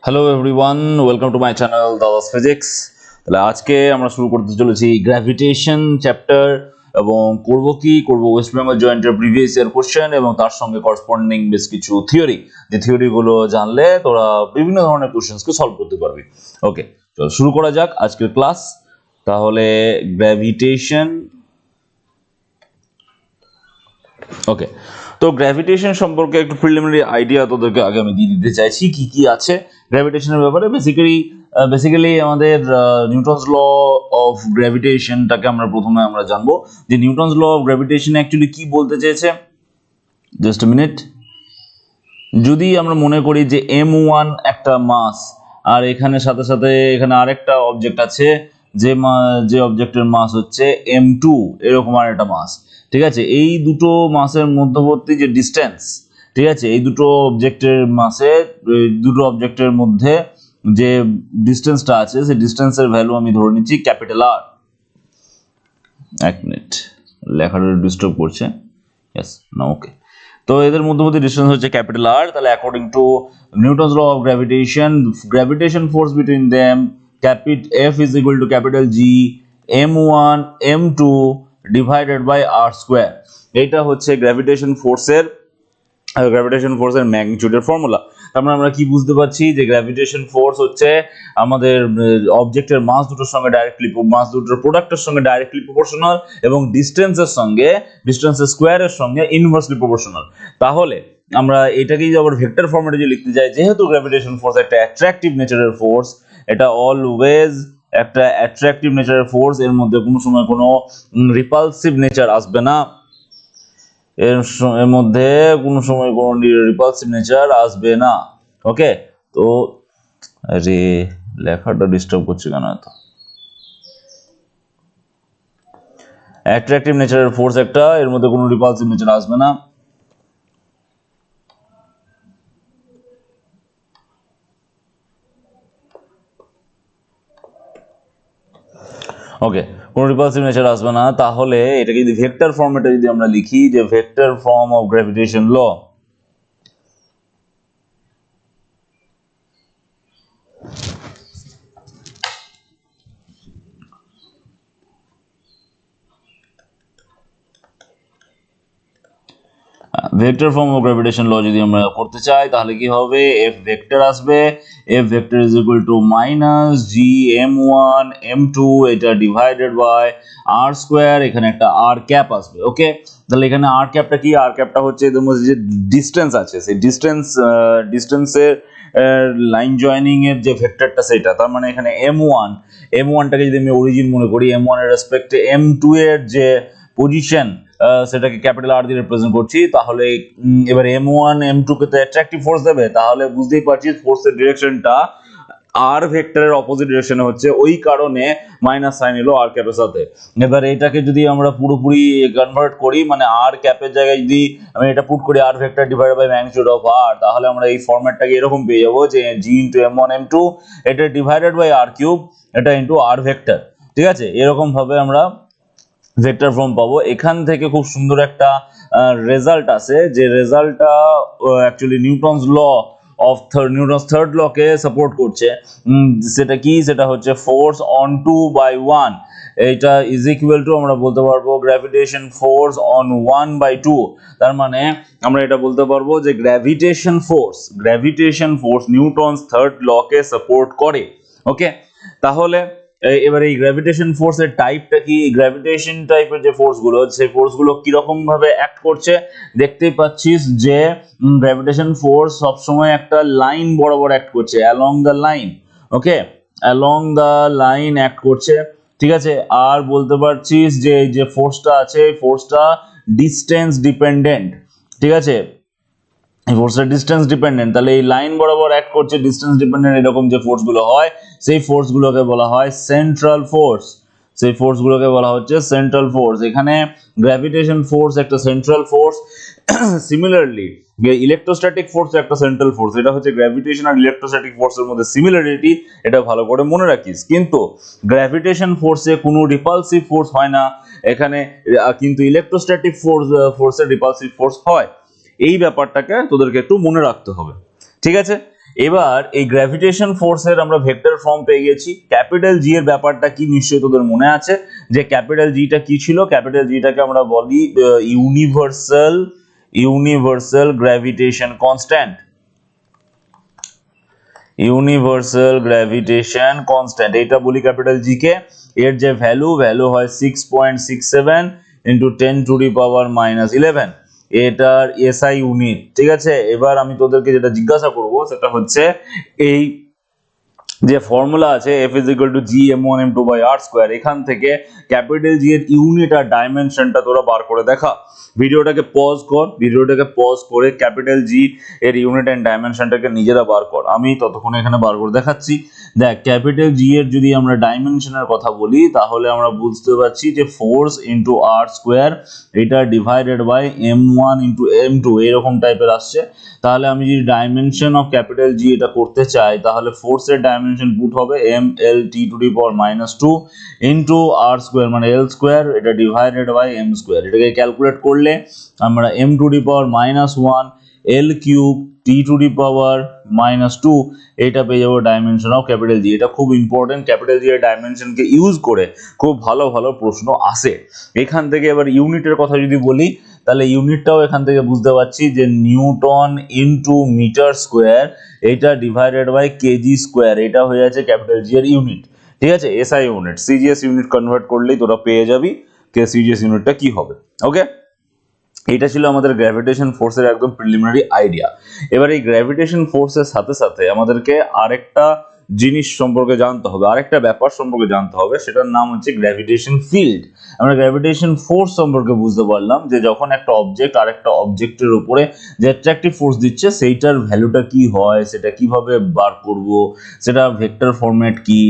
Hello everyone, welcome to my channel Dada's physics. তাহলে আজকে আমরা শুরু করতে চলেছি গ্র্যাভিটেশন চ্যাপ্টার এবং করব ওয়েস্ট বেঙ্গল জয়েন্টের প্রিভিয়াস ইয়ার কোশ্চেন এবং তার সঙ্গে করসপন্ডিং বেশ কিছু থিওরি, যে থিওরিগুলো জানলে তোরা বিভিন্ন ধরনের কোশ্চেন্সকে সলভ করতে পারবি। ওকে, চল শুরু করা যাক আজকের ক্লাস। তাহলে গ্র্যাভিটেশন, ওকে, তো গ্র্যাভিটেশন সম্পর্কে একটু প্রিলিমিনারি আইডিয়া তোদেরকে আগে আমি দিয়ে দিতে চাইছি কি কি আছে গ্র্যাভিটেশনের ব্যাপারে। বেসিক্যালি আমাদের নিউটনস ল অফ গ্র্যাভিটেশনটাকে প্রথমে আমরা জানবো যে Newton's law of gravitation actually কি বলতে চেয়েছে। Just a minute. যদি আমরা মনে করি যে m1 একটা মাস আর এখানে সাথে সাথে এখানে আরেকটা অবজেক্ট আছে যে অবজেক্টের মাস হচ্ছে m2, এরকম আর একটা মাস, ঠিক আছে। এই দুটো মাসের মধ্যবর্তী যে ডিস্টেন্স, ঠিক আছে, এই দুটো অবজেক্টের মধ্যে যে ডিস্টেন্সটা আছে সেই ডিস্টেন্সের ভ্যালু আমি ধরে নিচ্ছি ক্যাপিটাল আর। এক মিনিট, লেখাটা ডিস্টার্ব করছে। ইয়েস, না, ওকে। তো এদের মধ্যবর্তী ডিস্টেন্স হচ্ছে ক্যাপিটাল আর। তাহলে according to Newton's law of gravitation force between them F is equal to capital G m1 m2 divided by r square। এইটা হচ্ছে গ্র্যাভিটেশন ফোর্সের ম্যাগনিটিউডের ফর্মুলা। তার মানে আমরা কি বুঝতে পারছি যে গ্র্যাভিটেশন ফোর্স হচ্ছে আমাদের অবজেক্টের মাস দুটোর প্রোডাক্টের সঙ্গে ডাইরেক্টলি প্রপোর্শনাল এবং ডিস্টেন্সের স্কোয়ারের সঙ্গে ইনভার্সলি প্রপোর্শনাল। তাহলে আমরা এটাকেই আবার ভেক্টর ফর্মেটে যে লিখতে যাই, যেহেতু গ্র্যাভিটেশন ফোর্স একটা অ্যাট্রাকটিভ নেচারের ফোর্স, এটা অলওয়েজ একটা অ্যাট্রাকটিভ নেচারের ফোর্স, এর মধ্যে কোনো সময় কোনো রিপালসিভ নেচার আসবে না, এর মধ্যে কোনো সময় কোনো রিপালসিভ নেচার আসবে না। ওকে, তো আরে লেখাটা ডিস্টার্ব করছে কেন এত? অ্যাট্রাকটিভ নেচারের ফোর্স একটা, এর মধ্যে কোনো রিপালসিভ নেচার আসবে না। ওকে, কোনো রিপালসিভ নেচার আসবে না। তাহলে এটাকে যদি ভেক্টর ফর্মেটে যদি আমরা লিখি, যে vector form of gravitation law, vector form of gravitation law যদি আমরা করতে চাই তাহলে কি হবে? এফ ভেক্টর আসবে, F vector is equal to minus G m1 m2, এটা ডিভাইডেড বাই আর স্কোয়ার, এখানে একটা আর ক্যাপ আসবে। ওকে, তাহলে এখানে আর ক্যাপটা কি? আর ক্যাপটা হচ্ছে এদের মধ্যে যে ডিস্টেন্স আছে, সেই ডিস্টেন্সের লাইন জয়েনিং এর যে ভেক্টরটা সেটা। তার মানে এখানে m1টাকে যদি আমি অরিজিন মনে করি, m1 এর রেসপেক্টে m2 এর যে পজিশন সেটাকে ক্যাপিটাল আর দিয়ে রিপ্রেজেন্ট করছি। তাহলে এবার m1 m2 কে তো অ্যাট্রাকটিভ ফোর্স দেবে, তাহলে বুঝতেই পারছিস ফোর্সের ডিরেকশনটা আর ভেক্টরের অপোজিট ডিরেকশনে হচ্ছে, ওই কারণে মাইনাস সাইন এলো আর ক্যাপের সাথে। এবার এটাকে যদি আমরা পুরোপুরি কনভার্ট করি, মানে আর ক্যাপের জায়গায় যদি আমি এটা পুট করি R vector divided by magnitude of R, তাহলে আমরা এই ফরম্যাটটাকে এরকম পেয়ে যাবো যে g ইন্টু m1 m2 এটা ডিভাইডেড বাই আর কিউব, এটা ইন্টু আর ভেক্টর। ঠিক আছে, এরকম ভাবে আমরা ভেক্টর ফর্ম পাবো। এখান থেকে খুব সুন্দর একটা রেজাল্ট আছে, যে রেজাল্টটা অ্যাকচুয়ালি নিউটনস থার্ড লকে সাপোর্ট করছে। সেটা কি? সেটা হচ্ছে ফোর্স অন 2/1, এটা ইজ ইকুয়াল টু আমরা বলতে পারবো গ্র্যাভিটেশন ফোর্স অন 1/2। তার মানে আমরা এটা বলতে পারবো যে গ্র্যাভিটেশন ফোর্স নিউটনস থার্ড লকে সাপোর্ট করে। ওকে, তাহলে এবার এই গ্র্যাভিটেশন ফোর্সের টাইপটা কি? গ্র্যাভিটেশন টাইপের যে ফোর্সগুলো, সেই ফোর্সগুলো কিরকম ভাবে অ্যাক্ট করছে দেখতেই পাচ্ছিস, যে গ্র্যাভিটেশন ফোর্স সবসময় একটা লাইন বরাবর অ্যাক্ট করছে, along the line. Okay, along the line act করছে, ঠিক আছে। আর বলতে পারছিস যে এই যে ফোর্সটা আছে, ফোর্সটা ডিস্টেন্স ডিপেন্ডেন্ট, ঠিক আছে, এই ফোর্সটা ডিস্টেন্স ডিপেন্ডেন্ট। তাহলে এই লাইন বরাবর অ্যাক্ট করছে ডিস্টেন্স ডিপেন্ডেন্ট, এরকম যে ফোর্সগুলো হয় সেই ফোর্সগুলোকে বলা হয় সেন্ট্রাল ফোর্স। এখানে গ্র্যাভিটেশন ফোর্স একটা central force. Similarly electrostatic force একটা সেন্ট্রাল ফোর্স। এটা হচ্ছে গ্র্যাভিটেশন আর ইলেকট্রোস্ট্যাটিক ফোর্সের মধ্যে সিমিলারিটি, এটা ভালো করে মনে রাখিস। কিন্তু গ্র্যাভিটেশন ফোর্সে কোনো রিপালসিভ ফোর্স হয় না এখানে, কিন্তু ইলেকট্রোস্ট্যাটিক ফোর্সের রিপালসিভ ফোর্স হয়। এই ব্যাপারটাকে তোদেরকে একটু মনে রাখতে হবে, ঠিক আছে। এবার এই গ্র্যাভিটেশন ফোর্সের আমরা ভেক্টর ফর্ম পেয়ে গেছি। ক্যাপিটাল জি এর ব্যাপারটা কি নিশ্চয়ই তোদের মনে আছে, যে ক্যাপিটাল জিটা কি ছিল? ক্যাপিটাল জিটাকে আমরা বলি universal gravitation constant. Universal gravitation constant এটা বলি ক্যাপিটাল জি কে। এর যে ভ্যালু হয় 6.67 ইন্টু 10⁻⁻11, এটার এসআই ইউনিট। ঠিক আছে, এবার আমি তোদেরকে যেটা জিজ্ঞাসা করব সেটা হচ্ছে এই যে ফর্মুলা আছে F is equal to G m1 m2 by r square, এখান থেকে ক্যাপিটাল জি এর ইউনিট আর ডাইমেনশনটা তোরা বার করে দেখা। ভিডিওটাকে পজ করে ক্যাপিটাল জি এর ইউনিট এন্ড ডাইমেনশনটাকে নিজেরা বার কর, আমি ততক্ষণ এখানে বার করে দেখাচ্ছি। দেখ, ক্যাপিটাল জি এর যদি আমরা ডাইমেনশনের কথা বলি তাহলে আমরা বুঝতে পারছি যে ফোর্স ইন্টু আর স্কোয়ার, এটা divided by m1 into m2 এরকম টাইপের আসছে। তাহলে আমি যদি ডাইমেনশন অফ ক্যাপিটাল জি এটা করতে চাই তাহলে ফোর্সের ডাইমেনশন পুট হবে mLT⁻⁻2 ইন্টু আর স্কোয়ার মানে এল স্কোয়ার, এটা ডিভাইডেড বাই এম স্কোয়ার। এটাকে ক্যালকুলেট করলে আমরা m⁻⁻1 এল কিউব T⁻⁻2 এটা পেয়ে যাবো ডাইমেনশন অফ ক্যাপিটাল জি। এটা খুব ইম্পর্টেন্ট, ক্যাপিটাল জি এর ডাইমেনশনকে ইউজ করে খুব ভালো ভালো প্রশ্ন আসে এখান থেকে। এবার ইউনিটের কথা যদি বলি তাহলে ইউনিটটাও এখান থেকে বুঝতে পারছি যে নিউটন ইন্টু মিটার স্কোয়ার, এটা ডিভাইডেড বাই কেজি স্কোয়ার, এটা হয়ে যাচ্ছে ক্যাপিটাল জি এর ইউনিট। ঠিক আছে, SI unit. CGS unit convert করলেই তোরা পেয়ে যাবি কে সিজিএস ইউনিটটা কি হবে। ওকে, এটা ছিল আমাদের গ্র্যাভিটেশন ফোর্সের একদম প্রিলিমিনারি আইডিয়া। এবার এই গ্র্যাভিটেশন ফোর্সের সাথে সাথে আমাদেরকে আরেকটা জিনিস সম্পর্কে জানতে হবে, আরেকটা ব্যাপার সম্পর্কে জানতে হবে, সেটার নাম হচ্ছে গ্র্যাভিটেশন ফিল্ড। আমরা গ্র্যাভিটেশন ফোর্স সম্পর্কে বুঝতে পারলাম যে যখন একটা অবজেক্ট আরেকটা অবজেক্টের উপরে যে অ্যাট্রাকটিভ ফোর্স দিচ্ছে সেইটার ভ্যালুটা কি হয়, সেটা কিভাবে বার করব, সেটা ভেক্টর ফরম্যাট কি,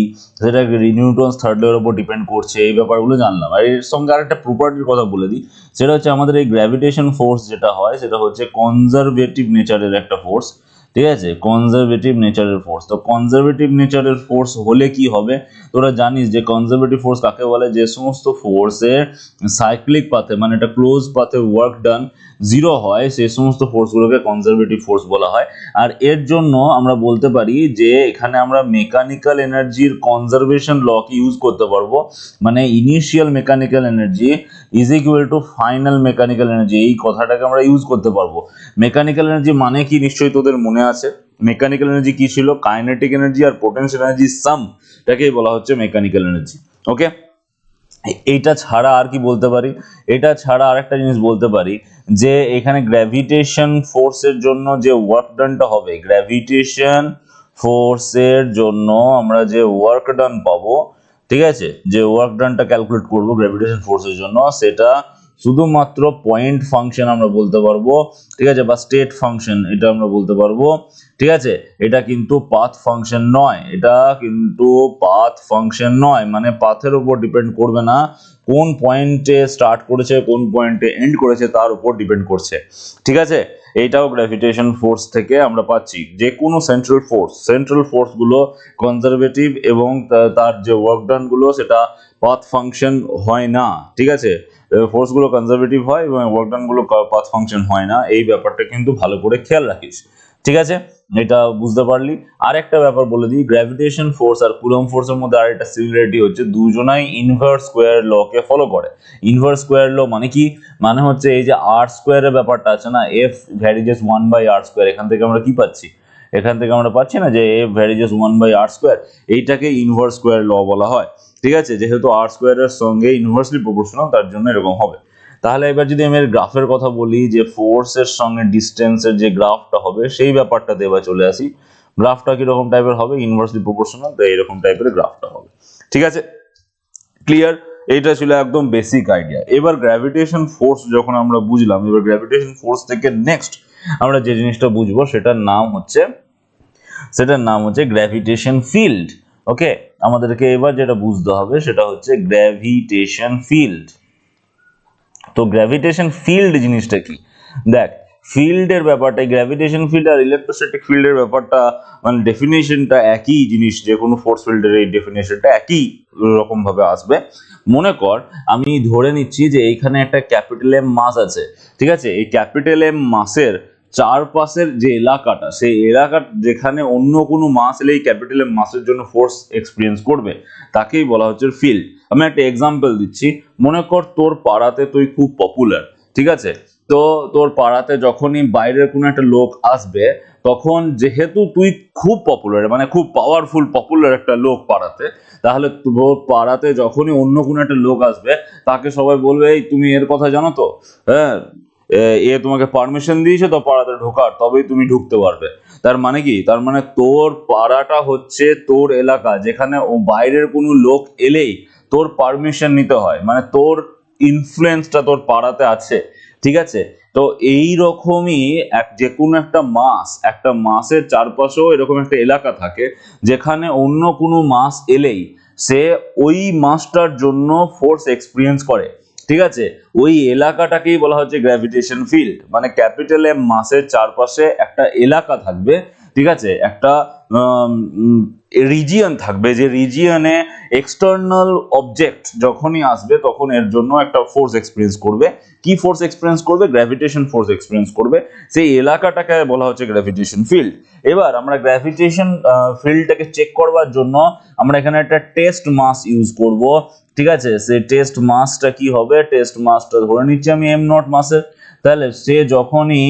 সেটা নিউটনস থার্ড লয়ের উপর ডিপেন্ড করছে, এই ব্যাপারগুলো জানলাম। আর এর সঙ্গে আরেকটা প্রপার্টির কথা বলে দিই, সেটা হচ্ছে আমাদের এই গ্র্যাভিটেশন ফোর্স যেটা হয় সেটা হচ্ছে কনজারভেটিভ নেচারের একটা ফোর্স। ঠিক আছে, কনজারভেটিভ নেচারের ফোর্স। তো কনজারভেটিভ নেচারের ফোর্স হলে কি হবে, তোরা জানিস যে কনজারভেটিভ ফোর্স কাকে বলে? যে সমস্ত ফোর্সের সাইক্লিক পাথে মানে একটা ক্লোজ পাথে ওয়ার্ক ডান জিরো হয় সেই সমস্ত ফোর্সগুলোকে কনজারভেটিভ ফোর্স বলা হয়। আর এর জন্য আমরা বলতে পারি যে এখানে আমরা মেকানিক্যাল এনার্জির কনজারভেশন লকে ইউজ করতে পারবো, মানে initial mechanical energy is equal two final mechanical energy, এই কথাটাকে আমরা ইউজ করতে পারবো। মেকানিক্যাল এনার্জি মানে কি নিশ্চয়ই তোদের মনে আছে? মেকানিক্যাল এনার্জি কি ছিল? কাইনেটিক এনার্জি আর পোটেনশিয়াল এনার্জি সাম, এটাকেই বলা হচ্ছে মেকানিক্যাল এনার্জি। ওকে, এইটা ছাড়া আর কি বলতে পারি? এটা ছাড়া আরেকটা জিনিস বলতে পারি যে এখানে গ্র্যাভিটেশন ফোর্সের জন্য যে ওয়ার্ক ডানটা হবে, গ্র্যাভিটেশন ফোর্সের জন্য আমরা যে ওয়ার্ক ডান পাবো, ঠিক আছে, যে ওয়ার্ক ডানটা ক্যালকুলেট করবো গ্র্যাভিটেশন ফোর্সের জন্য, সেটা শুধুমাত্র পয়েন্ট ফাংশন আমরা বলতে পারবো। ঠিক আছে, বা স্টেট ফাংশন এটা আমরা বলতে পারবো। ঠিক আছে, এটা কিন্তু পাথ ফাংশন নয়, এটা কিন্তু পাথ ফাংশন নয়, মানে পাথের উপর ডিপেন্ড করবে না, কোন পয়েন্টে স্টার্ট করেছে কোন পয়েন্টে এন্ড করেছে তার উপর ডিপেন্ড করছে। ঠিক আছে, এইটাও গ্র্যাভিটেশন ফোর্স থেকে আমরা পাচ্ছি। যে কোনো সেন্ট্রাল ফোর্সগুলো কনজারভেটিভ এবং তার যে ওয়ার্ক ডান গুলো সেটা পাথ ফাংশন হয় না। ঠিক আছে, ফোর্সগুলো কনজারভেটিভ হয় এবং ওয়ার্ক ডান গুলো পাথ ফাংশন হয় না, এই ব্যাপারটা কিন্তু ভালো করে খেয়াল রাখিস। ঠিক আছে, এটা বুঝতে পারলি। আর একটা ব্যাপার বলে দিই, গ্র্যাভিটেশন ফোর্স আর কুলম্ব ফোর্সের মধ্যে আরেকটা সিমিলারিটি হচ্ছে দুজনাই ইনভার্স স্কোয়ার লকে ফলো করে। ইনভার্স স্কোয়ার ল মানে কি? মানে হচ্ছে এই যে আর স্কোয়ারের ব্যাপারটা আছে না, এফ ভ্যারিজেস 1/r স্কোয়ার, এখান থেকে আমরা কি পাচ্ছি? এখান থেকে আমরা পাচ্ছি না যে এফ ভ্যারিজেস 1/r স্কোয়ার, এইটাকে ইনভার্স স্কোয়ার ল বলা হয়। ঠিক আছে, যেহেতু আর স্কোয়ারের সঙ্গে ইনভার্সলি প্রপোর্শনাল তার জন্য এরকম হবে। তাহলে এবার যদি আমি এর গ্রাফের কথা বলি, যে ফোর্সের সঙ্গে ডিস্টেন্সের যে গ্রাফটা হবে সেই ব্যাপারটাতে এবার চলে আসি। গ্রাফটা কিরকম টাইপের হবে? ইনভার্সলি প্রপোর্শনাল, তো এরকম টাইপের গ্রাফটা হবে। ঠিক আছে, ক্লিয়ার? এইটা ছিল একদম বেসিক আইডিয়া। এবার গ্র্যাভিটেশন ফোর্স যখন আমরা বুঝলাম, এবার গ্র্যাভিটেশন ফোর্স থেকে নেক্সট আমরা যে জিনিসটা বুঝবো সেটার নাম হচ্ছে গ্র্যাভিটেশন ফিল্ড। ওকে, আমাদেরকে এবার যেটা বুঝতে হবে সেটা হচ্ছে গ্র্যাভিটেশন ফিল্ড। তো গ্র্যাভিটেশন ফিল্ড জিনিসটা কি? দেখ, ফিল্ডের ব্যাপারটা, গ্র্যাভিটেশন ফিল্ড আর ইলেকট্রোস্ট্যাটিক ফিল্ডের ব্যাপারটা মানে ডেফিনেশনটা একই জিনিস, যে কোনো ফোর্স ফিল্ডের এই ডেফিনেশনটা একই রকম ভাবে আসবে। মনে কর আমি ধরে নিচ্ছি যে এইখানে একটা ক্যাপিটাল এম মাস আছে। ঠিক আছে, এই ক্যাপিটাল এম মাসের চারপাশের যে এলাকাটা, সেই এলাকা যেখানে অন্য কোনো মাস এলে ক্যাপিটাল এম মাসের জন্য ফোর্স এক্সপিরিয়েন্স করবে তাকেই বলা হচ্ছে ফিল্ড। আমি একটা এক্সাম্পল দিচ্ছি, মনে কর তোর পাড়াতে তুই খুব পপুলার, ঠিক আছে? তো তোর পাড়াতে যখনই বাইরের কোনো একটা লোক আসবে, তখন যেহেতু তুই খুব পপুলার, মানে খুব পাওয়ারফুল পপুলার একটা লোক পাড়াতে, তাহলে তোর পাড়াতে যখনই অন্য কোনো একটা লোক আসবে তাকে সবাই বলবে, এই তুমি এর কথা জানো তো, হ্যাঁ এ তোমাকে পারমিশন দিয়েছে তো পাড়াতে ঢোকার, তবেই তুমি ঢুকতে পারবে। তার মানে কি? তার মানে তোর পাড়াটা হচ্ছে তোর এলাকা, যেখানে বাইরের কোনো লোক এলেই তোর পারমিশন নিতে হয়, মানে তোর ইনফ্লুয়েন্সটা তোর পাড়াতে আছে, ঠিক আছে? তো এই রকমই যে কোনো একটা মাসের চারপাশেও এরকম একটা এলাকা থাকে, যেখানে অন্য কোনো মাস এলেই সে ওই মাসটার জন্য ফোর্স এক্সপিরিয়েন্স করে, ঠিক আছে? ওই এলাকাটাকেই বলা হচ্ছে গ্র্যাভিটেশন ফিল্ড। মানে ক্যাপিটাল এম মাসের চারপাশে একটা এলাকা থাকবে, ঠিক আছে? একটা রিজিয়ন থাকবে, যে রিজিয়নে এক্সটার্নাল অবজেক্ট যখনই আসবে তখন এর জন্য একটা ফোর্স এক্সপিরিয়েন্স করবে। কি ফোর্স এক্সপিরিয়েন্স করবে? গ্র্যাভিটেশন ফোর্স এক্সপিরিয়েন্স করবে। সেই এলাকাটাকে বলা হচ্ছে গ্র্যাভিটেশন ফিল্ড। এবার আমরা গ্র্যাভিটেশন ফিল্ডটাকে চেক করবার জন্য আমরা এখানে একটা টেস্ট মাস ইউজ করব, ঠিক আছে? সেই টেস্ট মাসটা কি হবে? টেস্ট মাসটা ধরে নিচ্ছি আমি এম নট মাসের। তাহলে সে যখনই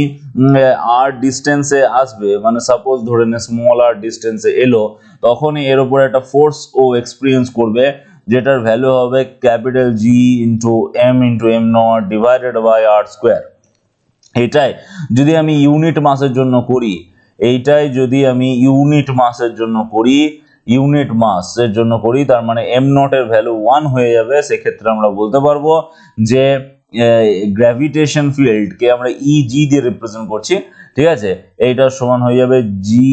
আর ডিস্টেন্সে আসবে, মানে সাপোজ ধরে নে স্মল আর ডিস্টেন্সে এলো, তখনই এর উপর একটা ফোর্স ও এক্সপিরিয়েন্স করবে, যেটার ভ্যালু হবে capital G into M naught divided by R square. এটাই যদি আমি ইউনিট মাসের জন্য করি, তার মানে এম নট এর ভ্যালু 1 হয়ে যাবে। সেক্ষেত্রে আমরা বলতে পারবো যে গ্র্যাভিটেশন ফিল্ডকে আমরা ইজি দিয়ে রিপ্রেজেন্ট করছি, ঠিক আছে? এইটার সমান হয়ে যাবে জি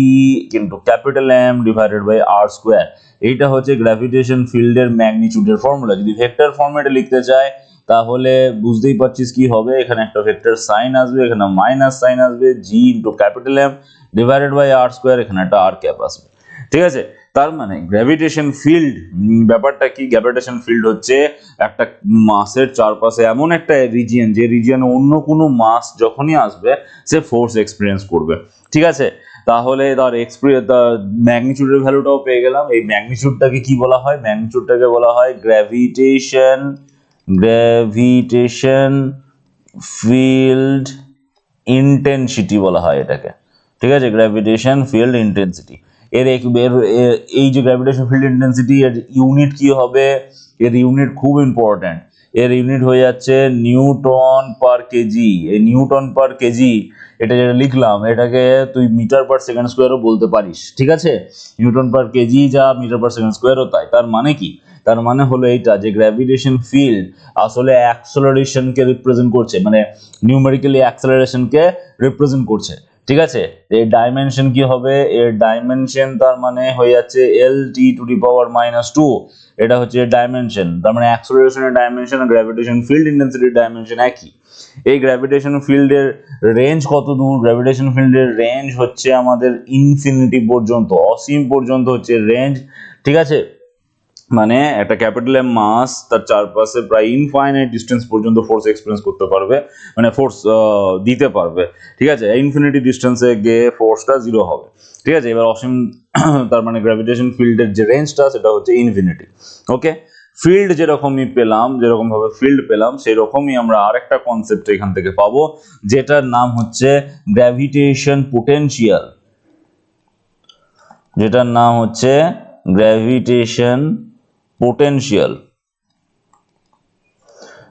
কিন্তু capital M divided by R square. এইটা হচ্ছে গ্র্যাভিটেশন ফিল্ডের ম্যাগনিটিউডের ফর্মুলা। যদি ভেক্টর ফর্মেটে লিখতে চাই তাহলে বুঝতেই পারছিস কি হবে, এখানে একটা ভেক্টর সাইন আসবে, এখানে মাইনাস সাইন আসবে, G into capital M divided by R square, এখানে একটা আর ক্যাপ আসবে, ঠিক আছে? তার মানে গ্র্যাভিটেশন ফিল্ড ব্যাপারটা কি? গ্র্যাভিটেশন ফিল্ড হচ্ছে একটা মাসের চারপাশে এমন একটা রিজিয়ন, যে রিজিয়নে অন্য কোনো মাস যখনই আসবে সে ফোর্স এক্সপিরিয়েন্স করবে, ঠিক আছে? তাহলে তার ম্যাগনিটিউডের ভ্যালুটাও পেয়ে গেলাম। এই ম্যাগনিটিউডটাকে কি বলা হয়? ম্যাগনিটিউডটাকে বলা হয় গ্র্যাভিটেশন ফিল্ড ইন্টেন্সিটি বলা হয় এটাকে, ঠিক আছে? Gravitation field intensity. এই যে গ্র্যাভিটেশন ফিল্ড ইন্টেন্সিটি, এর ইউনিট কি হবে? এর ইউনিট খুব ইম্পর্ট্যান্ট। এর ইউনিট হয়ে যাচ্ছে নিউটন পার কেজি। এই নিউটন পার কেজি এটা যেটা লিখলাম, এটাকে তুই মিটার পার সেকেন্ড স্কোয়ারও বলতে পারিস, ঠিক আছে? নিউটন পার কেজি যা, মিটার পার সেকেন্ড স্কোয়ারও তাই। তার মানে কি? তার মানে হলো এইটা যে গ্র্যাভিটেশন ফিল্ড আসলে অ্যাক্সেলারেশনকে রিপ্রেজেন্ট করছে, মানে নিউমেরিক্যালি অ্যাক্সেলারেশনকে রিপ্রেজেন্ট করছে, ঠিক আছে? এর ডাইমেনশন কি হবে? এর ডাইমেনশন তার মানে হয়ে যাচ্ছে এল টি টু দি পাওয়ার -2। এটা হচ্ছে ডাইমেনশন। তার মানে অ্যাক্সেলারেশনের ডাইমেনশন আর গ্র্যাভিটেশন ফিল্ড ইন্টেন্সিটির ডাইমেনশন একই। এই গ্র্যাভিটেশন ফিল্ডের রেঞ্জ কত দূর? গ্র্যাভিটেশন ফিল্ডের রেঞ্জ হচ্ছে আমাদের ইনফিনিটি পর্যন্ত, অসীম পর্যন্ত হচ্ছে রেঞ্জ, ঠিক আছে? মানে একটা ক্যাপিটাল এম মাস তার চারপাশে প্রায় ইনফাইনাইট ডিস্টেন্স পর্যন্ত ফোর্স এক্সপিরিয়েন্স করতে পারবে, মানে ফোর্স দিতে পারবে, ঠিক আছে? ইনফিনিটি ডিস্টেন্সে গিয়ে ফোর্সটা 0 হবে, ঠিক আছে? এবার অসীম তার মানে গ্র্যাভিটেশন ফিল্ডের যে রেঞ্জটা সেটা হচ্ছে ইনফিনিটি। ওকে, ফিল্ড যেরকম ভাবে ফিল্ড পেলাম, সেই রকমই আমরা আরেকটা কনসেপ্ট এখান থেকে পাবো, যেটার নাম হচ্ছে গ্র্যাভিটেশন পোটেনশিয়াল। যেটার নাম হচ্ছে গ্র্যাভিটেশন পোটেনশিয়াল।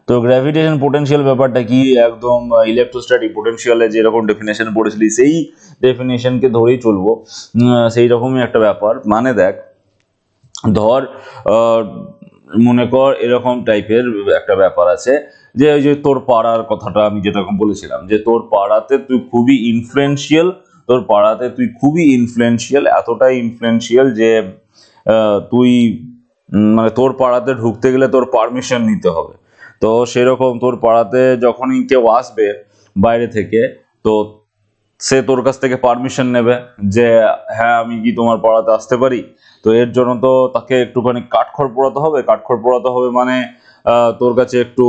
তো গ্র্যাভিটেশন পোটেনশিয়াল ব্যাপারটা কি? একদম ইলেকট্রোস্ট্যাটিক পোটেনশিয়ালে যেরকম ডেফিনেশন পড়েছিলি সেই ডেফিনেশনকে ধরেই চলবো, সেই রকমই একটা ব্যাপার। মানে দেখ, ধর মনে কর এরকম টাইপের একটা ব্যাপার আছে, যে ওই যে তোর পাড়ার কথাটা আমি যেরকম বলেছিলাম, যে তোর পাড়াতে তুই খুবই ইনফ্লুয়েন্সিয়াল, এতটাই ইনফ্লুয়েন্সিয়াল যে তুই মানে তোর পাড়াতে ঢুকতে গেলে তোর পারমিশন নিতে হবে। তো সেরকম তোর পাড়াতে যখনই কেউ আসবে বাইরে থেকে, তো সে তোর কাছ থেকে পারমিশন নেবে যে হ্যাঁ আমি কি তোমার পাড়াতে আসতে পারি। তো এর জন্য তো তাকে একটুখানি কাঠখড় পোড়াতে হবে, মানে তোর কাছে একটু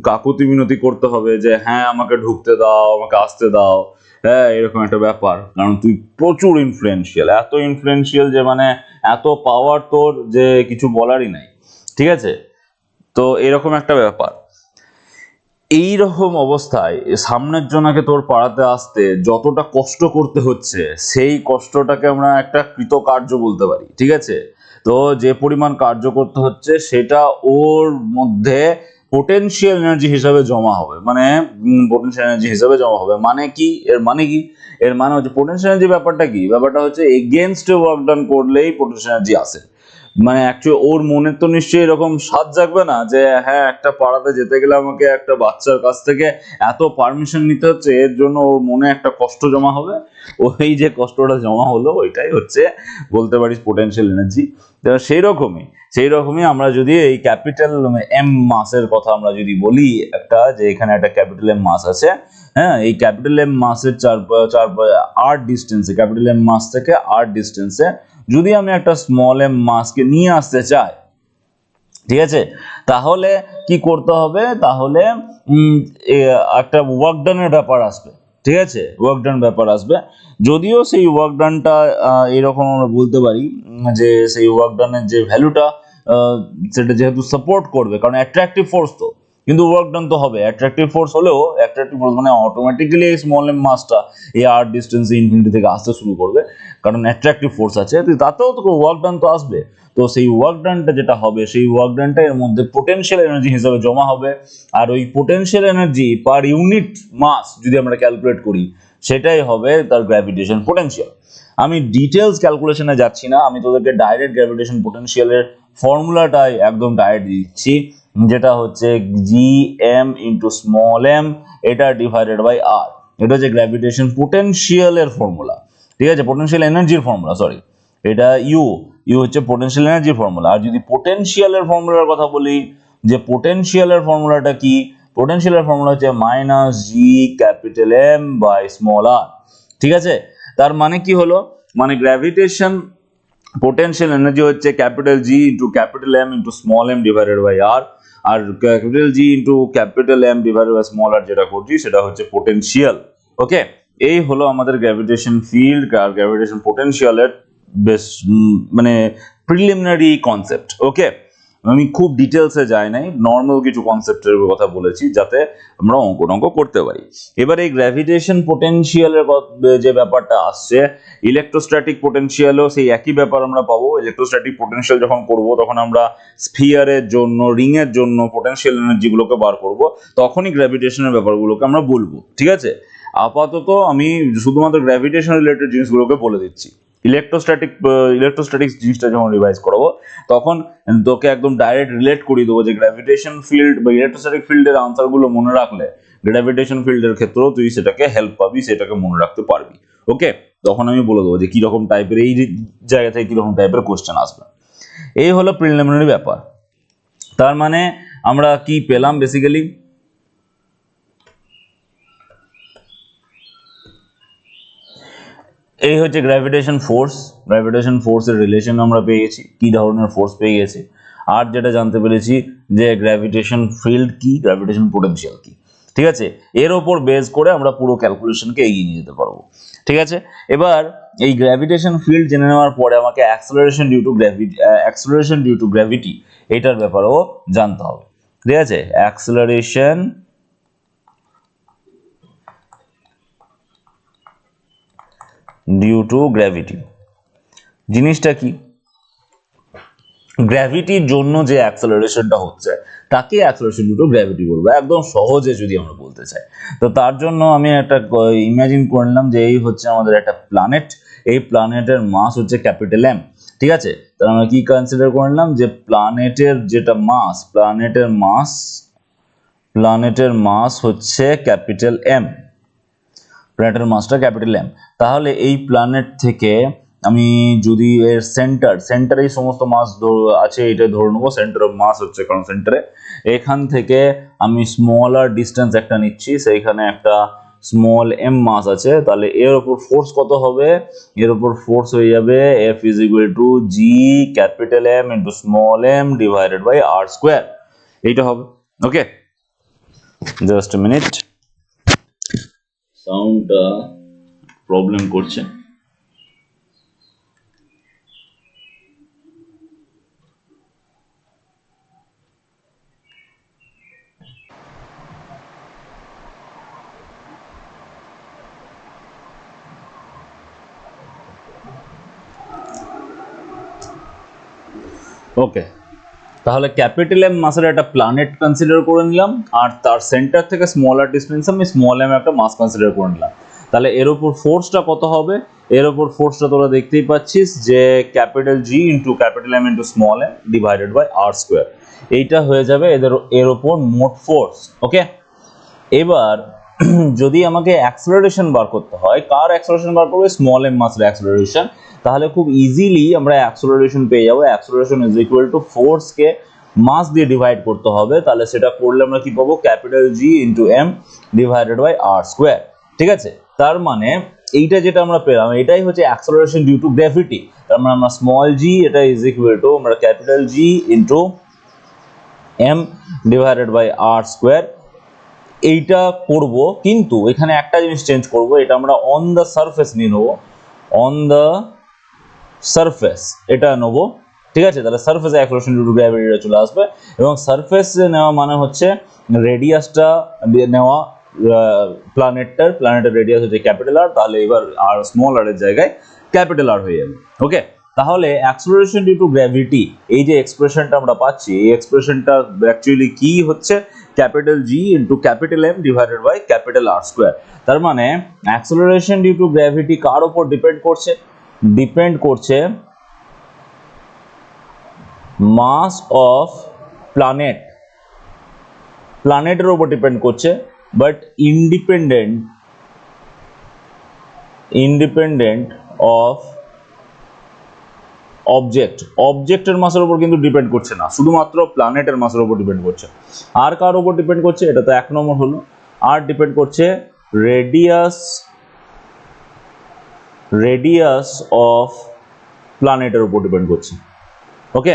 কাকুতি মিনতি করতে হবে যে হ্যাঁ আমাকে ঢুকতে দাও, আমাকে আসতে দাও, হ্যাঁ এরকম একটা ব্যাপার, কারণ তুই প্রচুর ইনফ্লুয়েন্সিয়াল, এত ইনফ্লুয়েন্সিয়াল যে মানে এত পাওয়ার তোর যে কিছু বলারই নাই, ঠিক আছে? তো এরকম একটা ব্যাপার। এই রকম অবস্থায় সামনের জনাকে তোর পাড়াতে আসতে যতটা কষ্ট করতে হচ্ছে, সেই কষ্টটাকে আমরা একটা কৃতকার্য বলতে পারি, ঠিক আছে? তো যে পরিমাণ কার্য করতে হচ্ছে সেটা ওর মধ্যে পোটেনশিয়াল এনার্জি হিসাবে জমা হবে, মানে পোটেনশিয়াল এনার্জি হিসাবে জমা হবে। মানে কি এর মানে কি? এর মানে হচ্ছে পোটেনশিয়াল এনার্জি ব্যাপারটা কি? ব্যাপারটা হচ্ছে এগেনস্ট ওয়ার্ক ডান করলেই পোটেনশিয়াল এনার্জি আসে। মানে অ্যাকচুয়ালি ওর মনে তো নিশ্চয়ই এরকম স্বাদ জাগবে না যে হ্যাঁ একটা পাড়াতে যেতে গেলে আমাকে একটা বাচ্চার কাছ থেকে এত পারমিশন নিতে হচ্ছে, এর জন্য ওর মনে একটা কষ্ট জমা হবে। ওই যে কষ্টটা জমা হলো ওইটাই হচ্ছে বলতে পারিস পোটেনশিয়াল এনার্জি। সেই রকমই আমরা যদি এই ক্যাপিটাল এম মাসের কথা আমরা যদি বলি, একটা যে এখানে একটা ক্যাপিটাল এম মাস আছে, হ্যাঁ এই ক্যাপিটাল এম মাসের চার আর ডিস্টেন্সে, ক্যাপিটাল এম মাস থেকে আর ডিস্টেন্সে যদি আমি একটা স্মল এম মাসকে নিয়ে আসতে চাই, ঠিক আছে, তাহলে কি করতে হবে? তাহলে একটা ওয়ার্ক ডানের ব্যাপার আসবে, ঠিক আছে? ওয়ার্ক ডান ব্যাপার আসবে। যদিও সেই ওয়ার্ক ডানটা এরকম আমরা বলতে পারি যে সেই ওয়ার্ক ডানের যে ভ্যালুটা সেটা যেহেতু সাপোর্ট করবে, কারণ অ্যাট্রাকটিভ ফোর্স তো, কিন্তু ওয়ার্ক ডান তো হবে। অ্যাট্রাকটিভ ফোর্স হলেও অ্যাট্রাকটিভ ফোর্স মানে অটোমেটিক্যালি এই স্মল এম মাসটা এই আর ডিস্টেন্সে ইনফিনিটি থেকে আসতে শুরু করবে, কারণ অ্যাট্রাকটিভ ফোর্স আছে, তাতেও তো ওয়ার্ক ডান তো আসবে। তো সেই ওয়ার্ক ডানটা যেটা হবে, সেই ওয়ার্ক ডানটা এর মধ্যে পোটেনশিয়াল এনার্জি হিসেবে জমা হবে। আর ওই পোটেনশিয়াল এনার্জি পার ইউনিট মাস যদি আমরা ক্যালকুলেট করি, সেটাই হবে তার গ্র্যাভিটেশন পোটেনশিয়াল। আমি ডিটেলস ক্যালকুলেশনে যাচ্ছি না, আমি তোদেরকে ডাইরেক্ট গ্র্যাভিটেশন পোটেনশিয়ালের ফর্মুলাটাই একদম ডাইরেক্ট দিচ্ছি, যেটা হচ্ছে G M into small M, এটা ডিভাইডেড বাই আর। এটা হচ্ছে গ্র্যাভিটেশন পোটেনশিয়ালের ফর্মুলা, ঠিক আছে? পোটেনশিয়াল এনার্জির ফর্মুলা, সরি, এটা ইউ হচ্ছে পোটেনশিয়াল এনার্জির ফর্মুলা। আর যদি পোটেনশিয়ালের ফর্মুলার কথা বলি, যে পোটেনশিয়ালের ফর্মুলাটা কি? পোটেনশিয়ালের ফর্মুলা হচ্ছে minus G capital M by small R, ঠিক আছে? তার মানে কি হলো? মানে গ্র্যাভিটেশন পোটেনশিয়াল এনার্জি হচ্ছে capital G into capital M into small M divided by R, আর capital G into capital M divided by small R যেটা করছি সেটা হচ্ছে পোটেনশিয়াল। ওকে, এই হলো আমাদের গ্র্যাভিটেশন ফিল্ড আর গ্র্যাভিটেশন পোটেনশিয়ালের বেশ মানে প্রিলিমিনারি কনসেপ্ট। ওকে, আমি খুব ডিটেলসে যাই নাই, নর্মাল কিছু কনসেপ্টের কথা বলেছি যাতে আমরা অঙ্ক করতে পারি। এবার এই গ্র্যাভিটেশন পোটেনশিয়ালের যে ব্যাপারটা আসছে, ইলেকট্রোস্ট্যাটিক পোটেনশিয়ালও সেই একই ব্যাপার আমরা পাবো। ইলেকট্রোস্ট্যাটিক পোটেনশিয়াল যখন করব তখন আমরা স্ফিয়ারের জন্য, রিং এর জন্য পোটেনশিয়াল এনার্জিগুলোকে বার করব, তখনই গ্র্যাভিটেশনের ব্যাপারগুলোকে আমরা বলবো, ঠিক আছে? আপাতত আমি শুধুমাত্র গ্র্যাভিটেশন রিলেটেড জিনিসগুলোকে বলে দিচ্ছি। ইলেকট্রোস্ট্যাটিক জিনিসটা যখন রিভাইজ করবো তখন তোকে একদম ডাইরেক্ট রিলেট করিয়ে দেবো যে গ্র্যাভিটেশন ফিল্ড বা ইলেকট্রোস্ট্যাটিক ফিল্ডের আনসারগুলো মনে রাখলে গ্র্যাভিটেশন ফিল্ডের ক্ষেত্রেও তুই সেটাকে হেল্প পাবি, সেটাকে মনে রাখতে পারবি। ওকে, তখন আমি বলে দেবো যে কিরকম টাইপের এই জায়গা থেকে কিরকম টাইপের কোশ্চেন আসবে। এই হলো প্রিলিমিনারি ব্যাপার। তার মানে আমরা কি পেলাম বেসিক্যালি? এই হচ্ছে গ্র্যাভিটেশন ফোর্সের রিলেশন আমরা পেয়ে গেছি, কি ধরনের ফোর্স পেয়ে গেছি। আর যেটা জানতে পেরেছি যে গ্র্যাভিটেশন ফিল্ড কি, গ্র্যাভিটেশন পোটেনশিয়াল কি, ঠিক আছে? এর ওপর বেস করে আমরা পুরো ক্যালকুলেশনকে এগিয়ে নিয়ে যেতে পারবো, ঠিক আছে? এবার এই গ্র্যাভিটেশন ফিল্ড জেনে নেওয়ার পরে আমাকে অ্যাক্সেলারেশন ডিউ টু গ্র্যাভিটি এটার ব্যাপারেও জানতে হবে, ঠিক আছে? অ্যাক্সেলারেশন ডিউ টু গ্র্যাভিটি জিনিসটা কি? গ্র্যাভিটির জন্য যে অ্যাক্সেলারেশনটা হচ্ছে তাকে অ্যাক্সেলারেশন ডিউ টু গ্র্যাভিটি বলবো, একদম সহজে যদি আমরা বলতে চাই। তো তার জন্য আমি একটা ইমাজিন করে নিলাম যে এই হচ্ছে আমাদের একটা প্ল্যানেট, এই প্ল্যানেটের মাস হচ্ছে ক্যাপিটাল এম, ঠিক আছে? তাহলে আমরা কি কনসিডার করে নিলাম যে প্ল্যানেটের যেটা মাস, প্ল্যানেটের মাস হচ্ছে ক্যাপিটাল এম, প্ল্যানেটের মাসটা ক্যাপিটাল এম। তাহলে এই প্ল্যানেট থেকে আমি যদি এর সেন্টারে এই সমস্ত মাস আছে এটা ধরে নেবো, সেন্টার অফ মাস হচ্ছে, কারণ সেন্টারে এখান থেকে আমি স্মলার ডিস্টেন্স একটা নিচ্ছি, সেইখানে একটা স্মল এম মাস আছে, তাহলে এর উপর ফোর্স কত হবে? এর উপর ফোর্স হয়ে যাবে F is equal to G capital M into small M divided by R square, এইটা হবে। ওকে, জাস্ট মিনিট, সাউন্ডটা প্রবলেম করছে। ওকে, তাহলে ক্যাপিটাল এম মাসের একটা প্ল্যানেট কনসিডার করে নিলাম, আর তার সেন্টার থেকে স্মলার ডিস্টেন্স আমি স্মল এম একটা মাস কনসিডার করে নিলাম। তাহলে এর উপর ফোর্সটা কত হবে? এর উপর ফোর্সটা তোরা দেখতেই পাচ্ছিস যে capital G into capital M into small M divided by R square, এইটা হয়ে যাবে এর উপর মোট ফোর্স। ওকে, এবার যদি আমাকে অ্যাক্সেলারেশন বার করতে হয়, কার অ্যাক্সেলারেশন বার করবে? স্মল এম মাসের অ্যাক্সেলারেশন। তাহলে খুব ইজিলি আমরা অ্যাক্সেলারেশন পেয়ে যাবো। অ্যাক্সেলারেশন ইজ ইকুয়াল টু ফোর্সকে মাস দিয়ে ডিভাইড করতে হবে, তাহলে সেটা করলে আমরা কি পাবো? Capital G into M divided by R square. ঠিক আছে, তার মানে এইটা যেটা আমরা পেলাম এটাই হচ্ছে অ্যাক্সেলারেশন ডিউ টু গ্র্যাভিটি। তার মানে আমরা স্মল জি এটা ইজ ইকুয়াল টু আমরা capital G into M divided by R square এইটা করব, কিন্তু এখানে একটা জিনিস চেঞ্জ করব, এটা আমরা অন দ্য সারফেস নিয়ে নেবো, অন দ্য সারফেস এটা নেবো। ঠিক আছে, তাহলে সারফেসে অ্যাক্সেলারেশন ডিউ টু গ্র্যাভিটিটা চলে আসবে, এবং সারফেসে নেওয়া মানে হচ্ছে রেডিয়াসটা নেওয়া প্ল্যানেটের রেডিয়াস হচ্ছে ক্যাপিটাল আর, তাহলে এবার আর স্মল আর এর জায়গায় ক্যাপিটাল আর হয়ে যাবে। ওকে, তাহলে অ্যাক্সেলারেশন ডিউ টু গ্র্যাভিটি এই যে এক্সপ্রেশনটা আমরা পাচ্ছি, এই এক্সপ্রেশনটা অ্যাকচুয়ালি কি হচ্ছে? Capital G into capital M divided by capital R square. তার মানে অ্যাক্সেলারেশন ডিউ টু গ্র্যাভিটি কার উপর ডিপেন্ড করছে? ডিপেন্ড করছে মাস অফ প্ল্যানেটের উপর ডিপেন্ড করছে, বাট ইন্ডিপেন্ডেন্ট অফ অবজেক্টের মাসের উপর কিন্তু ডিপেন্ড করছে না, শুধুমাত্র প্ল্যানেটের মাসের উপর ডিপেন্ড করছে। আর কার উপর ডিপেন্ড করছে? এটা তো 1 নম্বর হলো। আর ডিপেন্ড করছে রেডিয়াস অফ প্ল্যানেটের উপর ডিপেন্ড করছে। ওকে,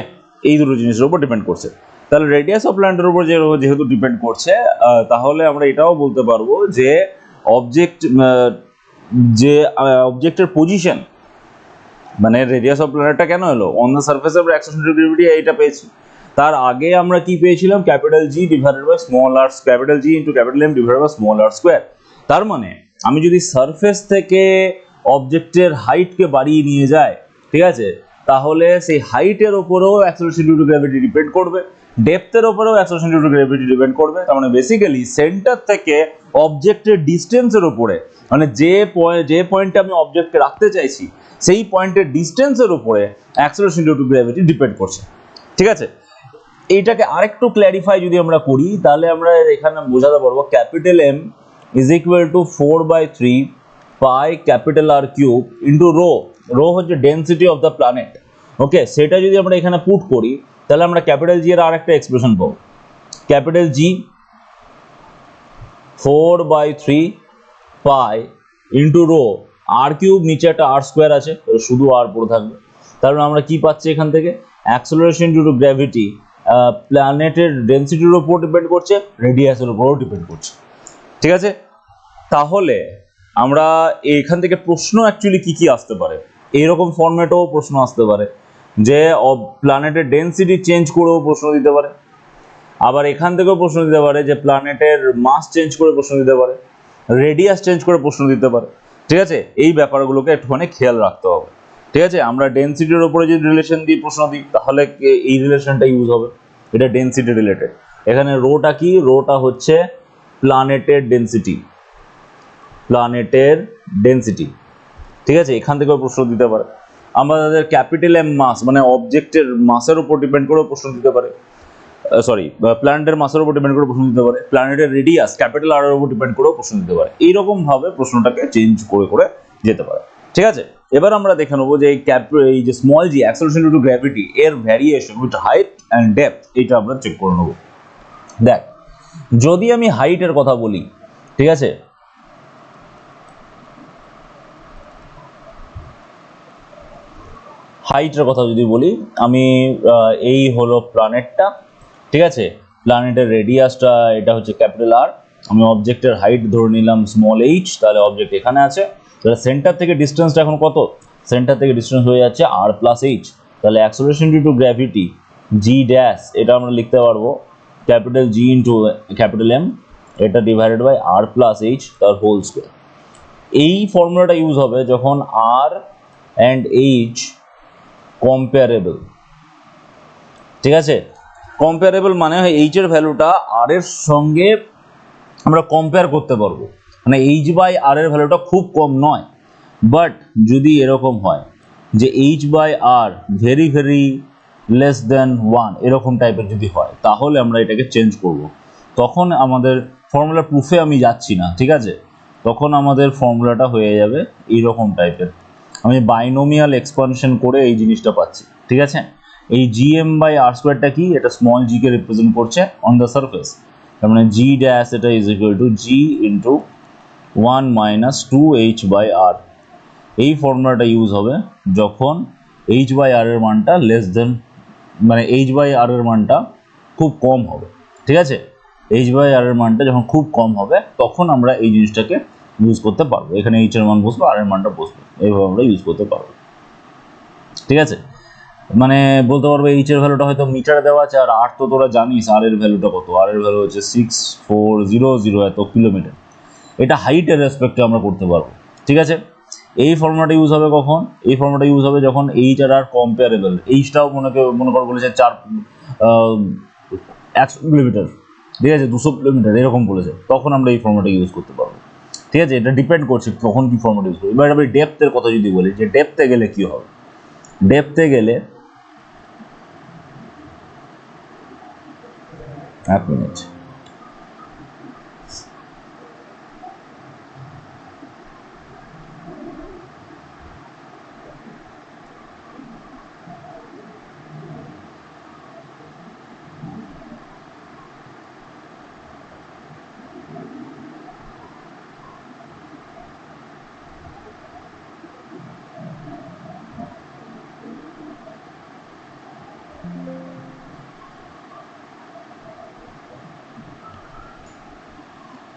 এই দুটো জিনিসের উপর ডিপেন্ড করছে। তাহলে রেডিয়াস অফ প্ল্যানেটের উপর যেহেতু ডিপেন্ড করছে, তাহলে আমরা এটাও বলতে পারবো যে অবজেক্টের পজিশন, মানে রেডিয়াস অফ প্ল্যানেটটা কেন এলো? On the surface of acceleration due to gravity এইটা পেয়েছি। তার আগে আমরা কি পেয়েছিলাম? Capital G divided by small R, capital G into capital M divided by small R square. তার মানে আমি যদি সারফেস থেকে অবজেক্টের হাইটকে বাড়িয়ে নিয়ে যাই, ঠিক আছে, তাহলে সেই হাইটের ওপরেও acceleration due to gravity depend করবে, ডেপথের ওপরেও acceleration due to gravity depend করবে। তার মানে বেসিক্যালি সেন্টার থেকে অবজেক্টের ডিস্টেন্সের উপরে, মানে যে পয়েন্টে আমি অবজেক্টকে রাখতে চাইছি সেই পয়েন্টের ডিস্টেন্সের উপরে acceleration due to gravity depend করছে। ঠিক আছে, এইটাকে আরেকটু ক্ল্যারিফাই যদি আমরা করি, তাহলে আমরা এখানে বোঝাতে পারবো capital M is equal to 4/3 pi capital R cube into rho হচ্ছে density of the planet. Okay, সেটা যদি আমরা এখানে পুট করি, তাহলে আমরা ক্যাপিটাল জি এর আরেকটা এক্সপ্রেশন পাবো, capital G 4/3 pi into rho R cube, নিচে একটা আর স্কোয়ার আছে, শুধু আর পড়ে থাকবে। তাহলে আমরা কি পাচ্ছি এখান থেকে? অ্যাক্সেলারেশন ডিউ টু গ্র্যাভিটি প্ল্যানেটের ডেন্সিটির উপর ডিপেন্ড করছে, রেডিয়াসের উপরও ডিপেন্ড করছে। ঠিক আছে, তাহলে আমরা এখান থেকে প্রশ্ন অ্যাকচুয়ালি কি আসতে পারে, এইরকম ফরম্যাটেও প্রশ্ন আসতে পারে যে প্ল্যানেটের ডেন্সিটি চেঞ্জ করেও প্রশ্ন দিতে পারে, আবার এখান থেকেও প্রশ্ন দিতে পারে যে প্ল্যানেটের মাস চেঞ্জ করে প্রশ্ন দিতে পারে, রেডিয়াস চেঞ্জ করে প্রশ্ন দিতে পারে। ঠিক আছে, এই ব্যাপারগুলোকে একটুখানি খেয়াল রাখতে হবে। ঠিক আছে, আমরা ডেন্সিটির উপরে যদি রিলেশন দিয়ে প্রশ্ন দিই, তাহলে এই রিলেশনটা ইউজ হবে, এটা ডেন্সিটি রিলেটেড। এখানে রোটা কি? রোটা হচ্ছে প্ল্যানেটের ডেন্সিটি। ঠিক আছে, এখান থেকেও প্রশ্ন দিতে পারে। আমাদের ক্যাপিটাল এম মাস মানে অবজেক্টের মাসের উপর ডিপেন্ড করেও প্রশ্ন দিতে পারে, প্ল্যানেটের মাসের উপর ডিপেন্ড করে প্রশ্ন দিতে পারে, প্ল্যানেটের রেডিয়াস ক্যাপিটাল আর এর উপর ডিপেন্ড করেও প্রশ্ন দিতে পারে। এইরকম ভাবে প্রশ্নটাকে চেঞ্জ করে যেতে পারে। ঠিক আছে, এবার আমরা দেখে নেবো যে এই যে small G acceleration due to gravity এর variation with height and depth, এটা আমরা চেক করে নেবো। দেখ, যদি আমি হাইটের কথা বলি, ঠিক আছে, হাইটের কথা যদি বলি, আমি এই হলো প্ল্যানেটটা, ঠিক আছে, প্ল্যানেটের রেডিয়াসটা এটা হচ্ছে ক্যাপিটাল আর, আমি অবজেক্টের হাইট ধরে নিলাম স্মল এইচ, তাহলে অবজেক্ট এখানে আছে, তাহলে সেন্টার থেকে ডিস্টেন্সটা এখন কত? সেন্টার থেকে ডিস্টেন্স হয়ে যাচ্ছে r প্লাস এইচ। তাহলে acceleration due to gravity G dash, এটা আমরা লিখতে পারবো capital G into capital M, এটা divided by r plus H তার হোল স্কোয়ার। এই ফর্মুলাটা ইউজ হবে যখন r অ্যান্ড এইচ কম্পেয়ারেবল। ঠিক আছে, কম্পেয়ারেবল মানে হয় এইচ এর ভ্যালুটা আর এর সঙ্গে আমরা কম্পেয়ার করতে পারবো, মানে এইচ বাই আর এর ভ্যালুটা খুব কম নয়। বাট যদি এরকম হয় যে H by R very very less then 1 এরকম টাইপের যদি হয়, তাহলে আমরা এটাকে চেঞ্জ করব। তখন আমাদের ফর্মুলা প্রুফে আমি যাচ্ছি না, ঠিক আছে, তখন আমাদের ফর্মুলাটা হয়ে যাবে এইরকম টাইপের। আমি বাইনোমিয়াল এক্সপানশন করে এই জিনিসটা পাচ্ছি, ঠিক আছে। এই জি এম বাই আর স্কোয়ারটা কি? এটা স্মল জি কে রিপ্রেজেন্ট করছে অন দ্য সারফেস, তার মানে জি ড্যাশ এটা is equal to G into 1 minus 2h by R. এই ফর্মুলাটা ইউজ হবে যখন এইচ বাই আর এর মানটা লেস দেন, মানে এইচ বাই আর এর মানটা খুব কম হবে, ঠিক আছে। এইচ বাই আর এর মানটা যখন খুব কম হবে তখন আমরা এই জিনিসটাকে ইউজ করতে পারবো। এখানে এইচ এর মান বসবে, আর এর মানটা বসবে, এইভাবে আমরা ইউজ করতে পারবো, ঠিক আছে। মানে বলতে পারবো এইচ এর ভ্যালুটা হয়তো মিটারে দেওয়া আছে, আর আর তো তোরা জানিস আর এর ভ্যালুটা কত, আর এর ভ্যালু হচ্ছে 6400 এত কিলোমিটার। এটা হাইটের রেসপেক্টে আমরা করতে পারবো, ঠিক আছে। এই ফর্মুলাটা ইউজ হবে কখন? এই ফর্মুলাটা ইউজ হবে যখন এইচ আর আর কম্পেয়ারেবল। এইচটাও মনে করো বলেছে 100 কিলোমিটার, ঠিক আছে, 200 কিলোমিটার এরকম বলেছে, তখন আমরা এই ফর্মুলাটা ইউজ করতে পারবো, ঠিক আছে। এটা ডিপেন্ড করছে তখন কি ফর্মুলা ইউজ করবো। এবার আমি ডেপথের কথা যদি বলি, যে ডেপথে গেলে কি হবে, ডেপথে গেলে 1 মিনিট,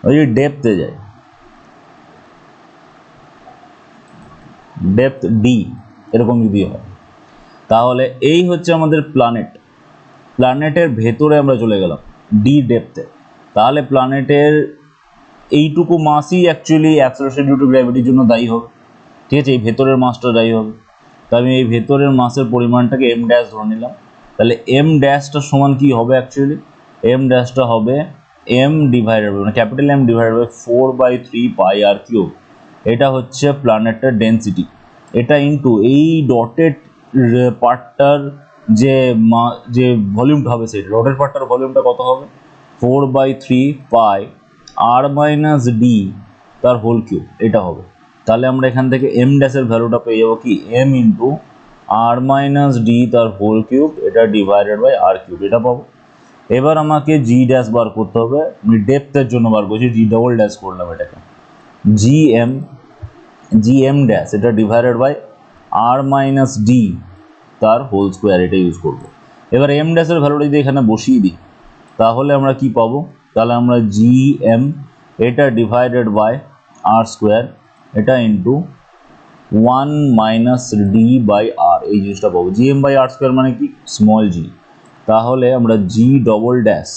ওই যে ডেপথে যায়, ডেপথ ডি এরকম যদি হয়, তাহলে এই হচ্ছে আমাদের প্ল্যানেট। প্ল্যানেটের ভেতরে আমরা চলে গেলাম ডি ডেপথে, তাহলে প্ল্যানেটের এইটুকু মাসই অ্যাকচুয়ালি অ্যাক্সেলারেশন ডিউ টু গ্র্যাভিটির জন্য দায়ী হবে, ঠিক আছে। এই ভেতরের মাসটা দায়ী হবে, তো আমি এই ভেতরের মাসের পরিমাণটাকে এম ড্যাশ ধরে নিলাম। তাহলে এম ড্যাশটা সমান কি হবে অ্যাকচুয়ালি? এম ড্যাশটা হবে এম ডিভাইডেড বাই, মানে capital M divided by 4/3 pi R cube. এটা হচ্ছে প্ল্যানেটের ডেন্সিটি, এটা ইন্টু এই ডটেড পার্টটার যে ভলিউমটা হবে, সেই ডটেড পার্টটার ভলিউমটা কত হবে? 4/3 পাই আর মাইনাস ডি তার হোল কিউব, এটা হবে। তাহলে আমরা এখান থেকে এম ড্যাশের ভ্যালুটা পেয়ে যাবো কি? এম ইন্টু আর মাইনাস ডি তার হোল কিউব, এটা ডিভাইডেড বাই আর কিউব, এটা পাবো। এবার আমাকে জি ড্যাশ বার করতে হবে, আমি ডেপথের জন্য বার করছি, জি ডবল ড্যাশ করলাম এটাকে, জি এম ড্যাশ এটা divided by R minus D তার হোল স্কোয়ার, এটা ইউজ করবো। এবার এম ড্যাশের ভ্যালুটা যদি এখানে বসিয়ে দিই, তাহলে আমরা কি পাবো? তাহলে আমরা জি এম এটা ডিভাইডেড বাই আর স্কোয়ার, এটা into 1 minus D by R, এই জিনিসটা পাবো। G M by R square মানে কি? Small G. তাহলে আমরা জি ডবল ড্যাশ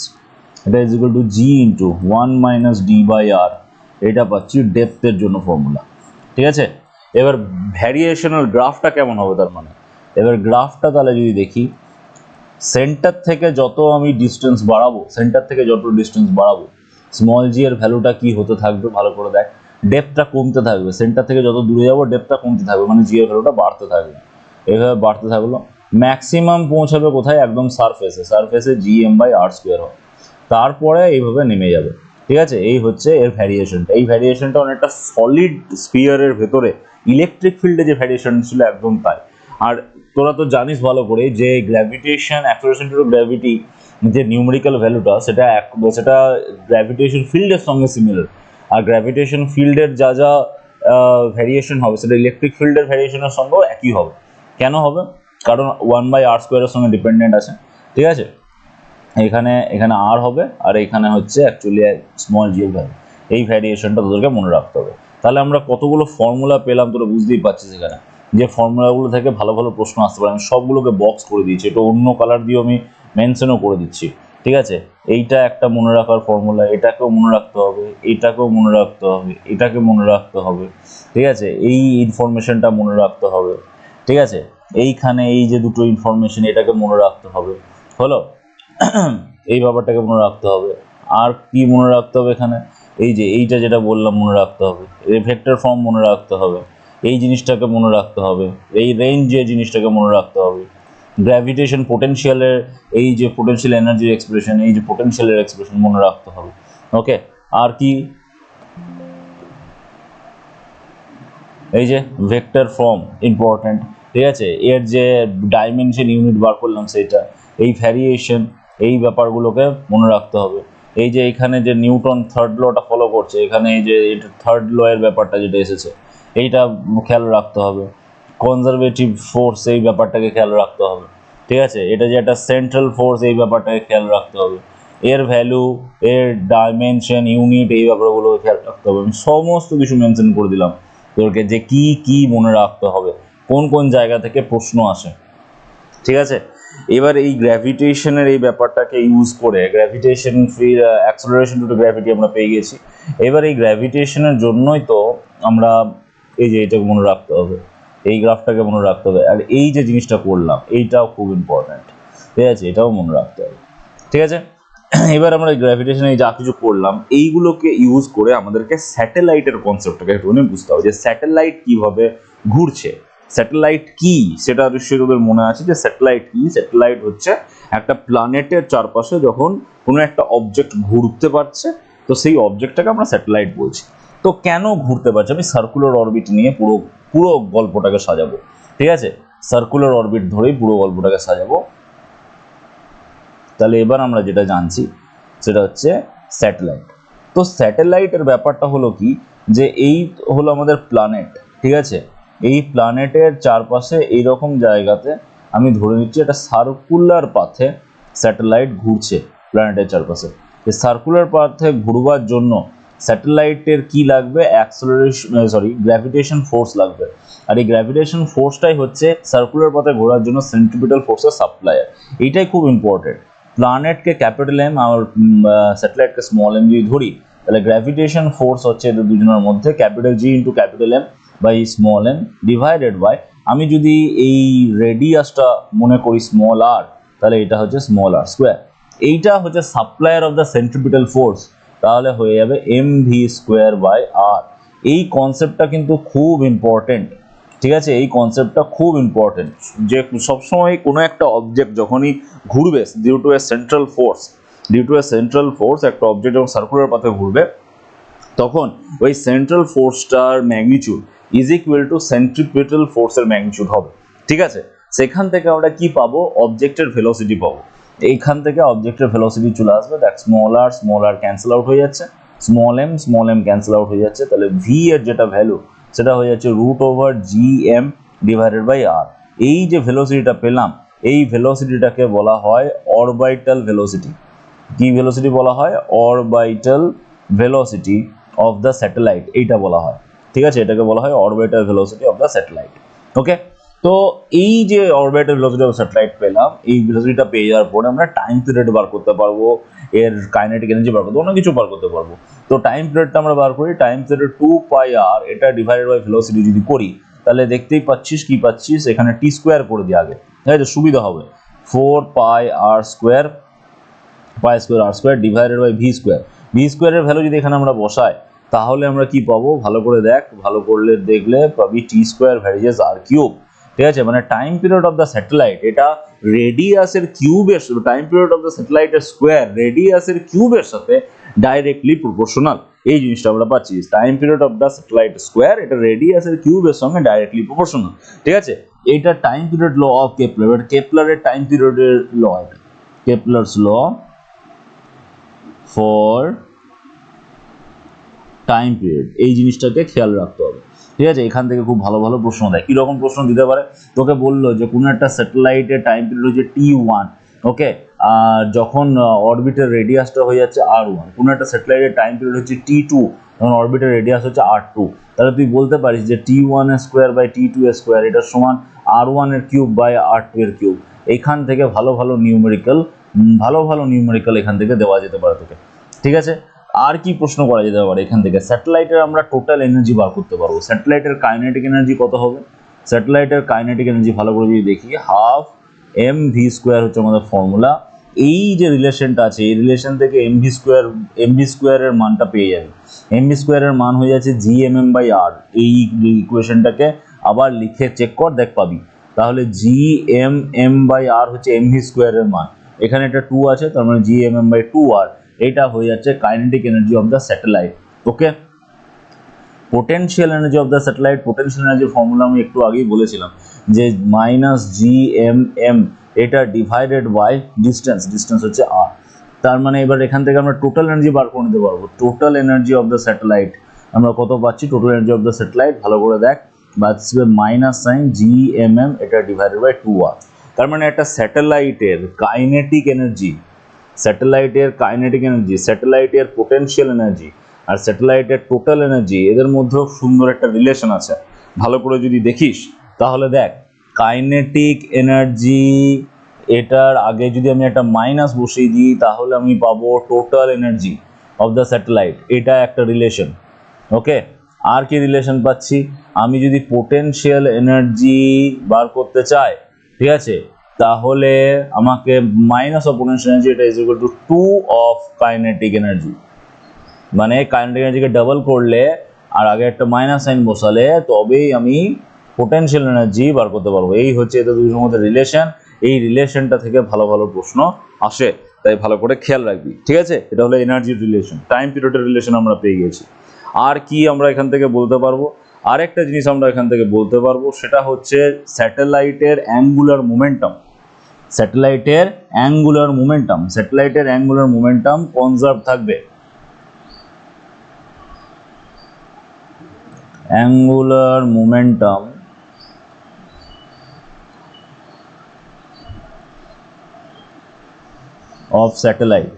এটা is equal to G into 1 minus D by R, এটা পাচ্ছি ডেপথের জন্য ফর্মুলা, ঠিক আছে। এবার ভ্যারিয়েশনাল গ্রাফটা কেমন হবে তার মানে, এবার গ্রাফটা তাহলে যদি দেখি, সেন্টার থেকে যত আমি ডিস্টেন্স বাড়াবো, স্মল জি এর ভ্যালুটা কি হতে থাকবে ভালো করে দেখ, ডেপথটা কমতে থাকবে। সেন্টার থেকে যত দূরে যাবো ডেপথটা কমতে থাকবে, মানে জি এর ভ্যালুটা বাড়তে থাকবে, এইভাবে বাড়তে থাকলো। ম্যাক্সিমাম পৌঁছাবে কোথায়? একদম সারফেসে G M by R square হবে, তারপরে এইভাবে নেমে যাবে, ঠিক আছে। এই হচ্ছে এর ভ্যারিয়েশনটা। এই ভ্যারিয়েশনটা অনেকটা সলিড স্পিয়ারের ভেতরে ইলেকট্রিক ফিল্ডে যে ভ্যারিয়েশন ছিল একদম তাই। আর তোরা তো জানিস ভালো করে যে গ্র্যাভিটেশন, অ্যাক্সেলারেশন টু গ্র্যাভিটি যে নিউমেরিক্যাল ভ্যালুটা, সেটা গ্র্যাভিটেশন ফিল্ডের সঙ্গে সিমিলার। আর গ্র্যাভিটেশন ফিল্ডের যা যা ভ্যারিয়েশন হবে সেটা ইলেকট্রিক ফিল্ডের ভ্যারিয়েশনের সঙ্গেও একই হবে। কেন হবে? কারণ 1 বাই আর স্কোয়ারের সঙ্গে ডিপেন্ডেন্ট আছে, ঠিক আছে। এখানে আর হবে, আর এখানে হচ্ছে অ্যাকচুয়ালি স্মল জি এর ভ্যালু। এই ভ্যারিয়েশনটা তোদেরকে মনে রাখতে হবে। তাহলে আমরা কতগুলো ফর্মুলা পেলাম তোরা বুঝতেই পারছিস এখানে, যে ফর্মুলাগুলো থেকে ভালো ভালো প্রশ্ন আসতে পারে। আমি সবগুলোকে বক্স করে দিয়েছি, এটা অন্য কালার দিয়েও আমি মেনশনও করে দিচ্ছি, ঠিক আছে। এইটা একটা মনে রাখার ফর্মুলা, এটাকেও মনে রাখতে হবে, এটাকেও মনে রাখতে হবে, এটাকে মনে রাখতে হবে, ঠিক আছে। এই ইনফরমেশনটা মনে রাখতে হবে, ঠিক আছে। এইখানে এই যে দুটো ইনফরমেশন, এটাকে মনে রাখতে হবে, হলো। এই ব্যাপারটাকে মনে রাখতে হবে। আর কি মনে রাখতে হবে এখানে, এই যে এইটা যেটা বললাম মনে রাখতে হবে, ভেক্টর ফর্ম মনে রাখতে হবে, এই জিনিসটাকে মনে রাখতে হবে, এই রেঞ্জ যে জিনিসটাকে মনে রাখতে হবে, গ্র্যাভিটেশন পোটেনশিয়ালের এই যে পোটেনশিয়াল এনার্জির এক্সপ্রেশন, এই যে পোটেনশিয়ালের এক্সপ্রেশন মনে রাখতে হবে, ওকে। আর কি, এই যে ভেক্টর ফর্ম ইম্পর্ট্যান্ট, ঠিক আছে। এর যে ডাইমেনশন ইউনিট বার করলাম সেটা, এই ভ্যারিয়েশন, এই ব্যাপারগুলোকে মনে রাখতে হবে। এই যে এখানে যে নিউটন থার্ড লটা ফলো করছে, এখানে এই যে থার্ড ল এর ব্যাপারটা যেটা এসেছে, এইটা খেয়াল রাখতে হবে। কনজারভেটিভ ফোর্স, এই ব্যাপারটাকে খেয়াল রাখতে হবে, ঠিক আছে। এটা যে একটা সেন্ট্রাল ফোর্স, এই ব্যাপারটাকে খেয়াল রাখতে হবে। এর ভ্যালু, এর ডাইমেনশন ইউনিট, এই ব্যাপারগুলোকে খেয়াল রাখতে হবে। আমি সমস্ত কিছু মেনশন করে দিলাম তোরকে, যে কি কি মনে রাখতে হবে, কোন কোন জায়গা থেকে প্রশ্ন আসে, ঠিক আছে। এবার এই গ্র্যাভিটেশনের এই ব্যাপারটাকে ইউজ করে, gravitation free acceleration two gravity আমরা পেয়ে গেছি। এবার এই গ্র্যাভিটেশনের জন্যই তো আমরা এই যে এটাকে মনে রাখতে হবে, এই গ্রাফটাকে মনে রাখতে হবে, আর এই যে জিনিসটা করলাম এইটাও খুব ইম্পর্ট্যান্ট, ঠিক আছে, এটাও মনে রাখতে হবে, ঠিক আছে। এবার আমরা গ্র্যাভিটেশনে যা কিছু করলাম, এইগুলোকে ইউজ করে আমাদেরকে স্যাটেলাইটের কনসেপ্টটাকে একটু বুঝতে হবে, যে স্যাটেলাইট কিভাবে ঘুরছে, স্যাটেলাইট কি সেটা নিশ্চয়ই তোদের মনে আছে। যে স্যাটেলাইট কি, স্যাটেলাইট হচ্ছে একটা প্ল্যানেটের চারপাশে যখন কোনো একটা অবজেক্ট ঘুরতে পারছে, তো সেই অবজেক্টটাকে আমরা স্যাটেলাইট বলছি। তো কেন ঘুরতে পারছে, আমি সার্কুলার অরবিট নিয়ে পুরো পুরো গল্পটাকে সাজাবো, ঠিক আছে। সার্কুলার অরবিট ধরেই পুরো গল্পটাকে সাজাবো। তাহলে এবার আমরা যেটা জানছি সেটা হচ্ছে স্যাটেলাইট। তো স্যাটেলাইটের ব্যাপারটা হলো কি, যে এই হলো আমাদের প্ল্যানেট, ঠিক আছে। এই প্ল্যানেটের চারপাশে এইরকম জায়গাতে আমি ধরে নিচ্ছি একটা সার্কুলার পাথে স্যাটেলাইট ঘুরছে প্ল্যানেটের চারপাশে। এই সার্কুলার পাথে ঘুরবার জন্য স্যাটেলাইটের কি লাগবে, গ্র্যাভিটেশন ফোর্স লাগবে। আর এই গ্র্যাভিটেশন ফোর্সটাই হচ্ছে সার্কুলার পাথে ঘোরার জন্য সেন্ট্রিপিটাল ফোর্সের সাপ্লায়ার। এইটাই খুব ইম্পর্টেন্ট। প্ল্যানেটকে ক্যাপিটাল এম আর স্যাটেলাইটকে স্মল এম যদি ধরি, তাহলে গ্র্যাভিটেশন ফোর্স হচ্ছে এদের দুজনের মধ্যে capital G into capital M by small M divided by, আমি যদি এই রেডিয়াসটা মনে করি স্মল আর, তাহলে এটা হচ্ছে স্মল আর স্কোয়ার। এইটা হচ্ছে supplier of the centripetal force, তাহলে হয়ে যাবে M V square by R. এই কনসেপ্টটা কিন্তু খুব ইম্পর্টেন্ট, ঠিক আছে। এই কনসেপ্টটা খুব ইম্পর্টেন্ট, যে সবসময় কোনো একটা অবজেক্ট যখনই ঘুরবে due to a central force, একটা অবজেক্ট যখন সার্কুলার পাথে ঘুরবে, তখন ওই সেন্ট্রাল ফোর্সটার magnitude is equal to centripetal ফোর্সের ম্যাগনিটিউড হবে, ঠিক আছে। সেখান থেকে আমরা কি পাবো, অবজেক্টের ভেলোসিটি পাবো। এইখান থেকে অবজেক্টের ভেলোসিটি চলে আসবে, দেখ স্মল আর ক্যান্সেল আউট হয়ে যাচ্ছে, স্মল এম ক্যান্সেল আউট হয়ে যাচ্ছে, তাহলে ভি এর যেটা ভ্যালু সেটা হয়ে যাচ্ছে √/gm ডিভাইডেড বাই আর। এই যে ভেলোসিটিটা পেলাম, এই ভেলোসিটিটাকে বলা হয় অরবিটাল ভেলোসিটি। কি ভেলোসিটি বলা হয়, orbital velocity of the satellite, এইটা বলা হয়, ঠিক আছে। এটাকে বলা হয় orbital velocity of the satellite, okay. তো এই যে অরবিটাল ভেলোসিটি অফ স্যাটেলাইট পেলাম, এই ভেলোসিটিটা পেয়ে যাওয়ার পরে আমরা টাইম পিরিয়ড বার করতে পারবো, এর কাইনেটিক এনার্জি বার করতে পারবো, অনেক কিছু বার করতে পারবো। তো টাইম পিরিয়ডটা আমরা বার করি, টাইম পিরিয়ড 2πr, এটা ডিভাইডেড বাই ভেলোসিটি যদি করি, তাহলে দেখতেই পাচ্ছিস কি পাচ্ছিস, এখানে টি স্কোয়ার করে দিই আগে, ঠিক আছে, সুবিধা হবে। 4πr square, pi square R square divided by V স্কোয়ারের ভ্যালু যদি এখানে আমরা বসাই, তাহলে আমরা কি পাবো, ভালো করে দেখ, ভালো করলে দেখলে পাবি T square varies R cube, ঠিক আছে। মানে time period of the satellite, এটা রেডিয়াসের কিউবের, টাইম পিরিয়ড অফ দ্য স্যাটেলাইটের স্কোয়ার রেডিয়াসের কিউবের সাথে ডাইরেক্টলি প্রপোর্শনাল। এই জিনিসটা আমরা পাচ্ছি, time period of the satellite square, এটা রেডিয়াসের কিউবের সঙ্গে ডাইরেক্টলি প্রপোর্শনাল, ঠিক আছে। এইটা time period law of Kepler, কেপলারের টাইম পিরিয়ডের ল, এটা Kepler's law for time period, এই জিনিসটাকে খেয়াল রাখতে হবে, ঠিক আছে। এখান থেকে খুব ভালো ভালো প্রশ্ন দেয়। কীরকম প্রশ্ন দিতে পারে, তোকে বললো যে কোনো একটা স্যাটেলাইটের টাইম পিরিয়ড হচ্ছে T1, ওকে, আর যখন অরবিটের রেডিয়াসটা হয়ে যাচ্ছে R1, কোনো একটা স্যাটেলাইটের টাইম পিরিয়ড হচ্ছে T2, এবং অরবিটের রেডিয়াস হচ্ছে r2, তাহলে তুই বলতে পারিস যে t1 square by t2 square এটা সমান r1 এর কিউব বাই r2 এর কিউব। এইখান থেকে ভালো ভালো নিউমেরিক্যাল এখান থেকে দেওয়া যেতে পারে তোকে। ঠিক আছে, আর কি প্রশ্ন করা যেতে পারে এখান থেকে? স্যাটেলাইটের আমরা টোটাল এনার্জি বার করতে পারবো। স্যাটেলাইটের কাইনেটিক এনার্জি কত হবে? স্যাটেলাইটের কাইনেটিক এনার্জি ভালো করে যদি দেখি, হাফ mv স্কোয়ার হচ্ছে আমাদের ফর্মুলা। এই যে রিলেশনটা আছে, এই রিলেশন থেকে mv স্কোয়ারের মানটা পেয়ে যাবে। mv স্কোয়ারের মান হয়ে যাচ্ছে gmm/r। এই ইকুয়েশনটাকে আবার লিখে চেক কর, দেখ পাবি। তাহলে gmm/r হচ্ছে mv স্কোয়ারের মান, এখানে একটা 2 আছে, তার মানে gmm/2r। এটা হয়ে যাচ্ছে kinetic energy of the satellite. Okay, potential energy of the satellite, potential এনার্জির ফর্মুলা আমি একটু আগেই বলেছিলাম যে -gmm, এটা ডিভাইডেড বাই ডিস্টেন্স হচ্ছে r। তার মানে এবার এখান থেকে আমরা টোটাল এনার্জি বার করে নিতে পারবো। Total energy of the satellite আমরা কত পাচ্ছি? Total energy of the satellite ভালো করে দেখ, বাঁচবে মাইনাস সাইন gmm, এটা ডিভাইডেড বাই 2r। তার মানে একটা স্যাটেলাইটের কাইনেটিক এনার্জি, স্যাটেলাইটের পোটেনশিয়াল এনার্জি আর স্যাটেলাইটের টোটাল এনার্জি, এদের মধ্যেও সুন্দর একটা রিলেশন আছে। ভালো করে যদি দেখিস তাহলে দেখ, কাইনেটিক এনার্জি, এটার আগে যদি আমি একটা মাইনাস বসিয়ে দিই তাহলে আমি পাবো total energy of the satellite, এটা একটা রিলেশন। ওকে, আর কি রিলেশন পাচ্ছি? আমি যদি পোটেনশিয়াল এনার্জি বার করতে চাই, ঠিক আছে, তাহলে আমাকে মাইনাস অফ পোটেনশিয়াল এনার্জি, এটা is equal two 2 of kinetic energy. মানে কাইনেটিক এনার্জিকে ডাবল করলে আর আগে একটা মাইনাস সাইন বসালে তবেই আমি পোটেনশিয়াল এনার্জি বার করতে পারবো। এই হচ্ছে এদের দুটোর মধ্যে রিলেশন। এই রিলেশনটা থেকে ভালো ভালো প্রশ্ন আসে, তাই ভালো করে খেয়াল রাখবি। ঠিক আছে, এটা হলো এনার্জির রিলেশন, টাইম পিরিয়ডের রিলেশন আমরা পেয়ে গেছি। আর কি আমরা এখান থেকে বলতে পারবো? আরেকটা জিনিস আমরা এখান থেকে বলতে পারবো, সেটা হচ্ছে স্যাটেলাইটের অ্যাঙ্গুলার মোমেন্টাম। স্যাটেলাইটের অ্যাঙ্গুলার মোমেন্টাম কনজার্ভ থাকবে। অ্যাঙ্গুলার মোমেন্টাম অফ স্যাটেলাইট,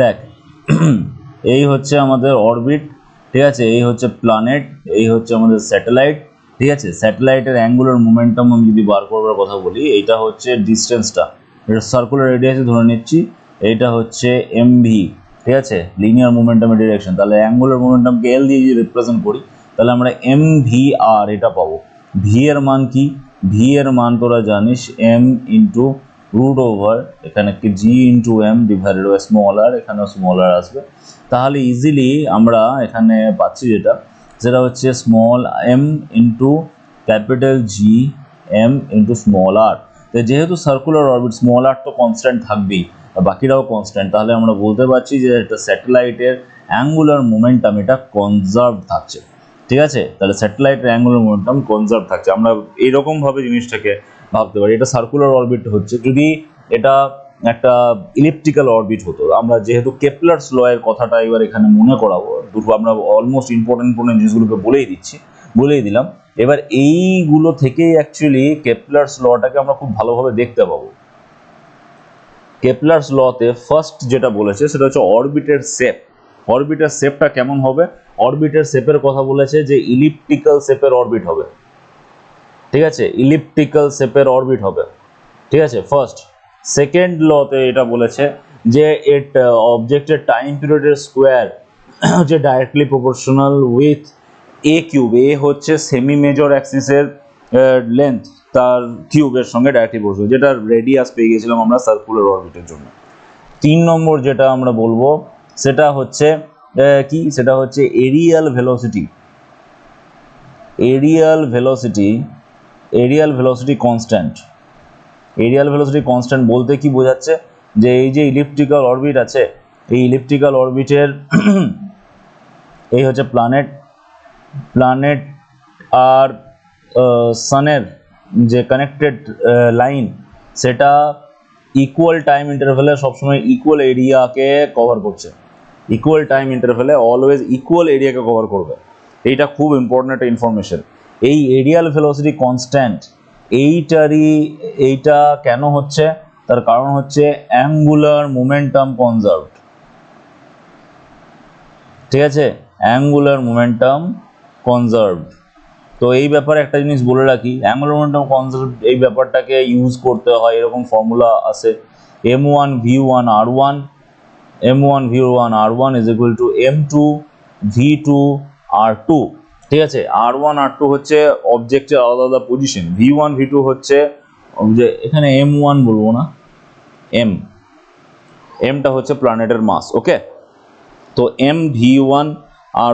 দেখ এই হচ্ছে আমাদের অরবিট, ঠিক আছে, এই হচ্ছে প্ল্যানেট, এই হচ্ছে আমাদের স্যাটেলাইট। ঠিক আছে, স্যাটেলাইটের অ্যাঙ্গুলার মোমেন্টাম আমি যদি বার করবার কথা বলি, এইটা হচ্ছে ডিস্টেন্সটা, এটা সার্কুলার রেডিয়াসে ধরে নিচ্ছি, এইটা হচ্ছে এমভি। ঠিক আছে, লিনিয়ার মোমেন্টামের ডিরেকশন। তাহলে অ্যাঙ্গুলার মোমেন্টামকে এল দিয়ে যদি রিপ্রেজেন্ট করি তাহলে আমরা mvr এটা পাবো। ভি এর মান কি? ভি এর মান তোরা জানিস m ইন্টু রুট ওভার এখানে কি g into m divided by small r, এখানেও স্মল r আসবে। তাহলে ইজিলি আমরা এখানে পাচ্ছি যেটা হচ্ছে small m into capital G m into small r। তো যেহেতু সার্কুলার অরবিট, স্মল r তো কনস্ট্যান্ট থাকবেই, বাকিরাও কনস্ট্যান্ট, তাহলে আমরা বলতে পারছি যে একটা স্যাটেলাইটের অ্যাঙ্গুলার মোমেন্টাম এটা কনজার্ভ থাকছে। ঠিক আছে, তাহলে স্যাটেলাইটের অ্যাঙ্গুলার মোমেন্টাম কনজার্ভ থাকছে। আমরা এইরকমভাবে জিনিসটাকে ভাবতে পারি, এটা সার্কুলার অরবিট হচ্ছে। যদি এটা একটা ইলিপ্টিক্যাল অরবিট হতো, আমরা যেহেতু কেপলারস ল এর কথাটা এবার এখানে মনে করাবো, দুটো আমরা অলমোস্ট ইম্পর্টেন্ট জিনিসগুলোকে বলেই দিলাম। এবার এইগুলো থেকেই অ্যাকচুয়ালি কেপলারস লটাকে আমরা খুব ভালোভাবে দেখতে পাবো। কেপলারস লতে ফার্স্ট যেটা বলেছে সেটা হচ্ছে অরবিটের শেপ। অরবিটের শেপটা কেমন হবে? অরবিটের শেপের কথা বলেছে যে ইলিপ্টিক্যাল শেপের অরবিট হবে। ঠিক আছে, ইলিপ্টিক্যাল শেপের অরবিট হবে। ঠিক আছে, ফার্স্ট। সেকেন্ড লতে এটা বলেছে যে এট অবজেক্টের টাইম পিরিয়ডের স্কোয়ার হচ্ছে directly proportional with A cube. A হচ্ছে সেমি মেজর অ্যাক্সিসের লেন্থ, তার কিউবের সঙ্গে ডাইরেক্টলি প্রপোর্শনাল, যেটা রেডিয়াস পেয়ে গেছিলাম আমরা সার্কুলার অরবিটের জন্য। 3 নম্বর যেটা আমরা বলবো সেটা হচ্ছে কি? সেটা হচ্ছে areal velocity. Areal velocity constant. Areal velocity constant বলতে কি বোঝাচ্ছে? যে এই যে ইলিপ্টিক্যাল অরবিট আছে, এই ইলিপ্টিক্যাল অরবিটের এই হচ্ছে প্ল্যানেট আর সানের যে কানেক্টেড লাইন, সেটা ইকুয়াল টাইম ইন্টারভ্যালে সবসময় ইকুয়াল এরিয়াকে কভার করছে। ইকুয়াল টাইম ইন্টারভ্যালে অলওয়েজ ইকুয়াল এরিয়াকে কভার করবে। এইটা খুব ইম্পর্টেন্ট একটা ইনফরমেশন। এই এরিয়াল ভেলোসিটি কনস্ট্যান্ট এইটা কেন হচ্ছে? তার কারণ হচ্ছে অ্যাঙ্গুলার মোমেন্টাম কনজার্ভড। ঠিক আছে, অ্যাঙ্গুলার মোমেন্টাম কনজার্ভড। তো এই ব্যাপারে একটা জিনিস বলে রাখি, অ্যাঙ্গুলার মোমেন্টাম কনজার্ভ এই ব্যাপারটাকে ইউজ করতে হয়, এরকম ফর্মুলা আছে m1 v1 r1 m1 v1 r1 is equal to m2 v2 r2। ঠিক আছে, r1 r2 হচ্ছে অবজেক্টের আলাদা আলাদা পজিশন, v1 v2 হচ্ছে এখানে m1 বলবো না, mটা হচ্ছে প্ল্যানেটের মাস। ওকে, তো m v1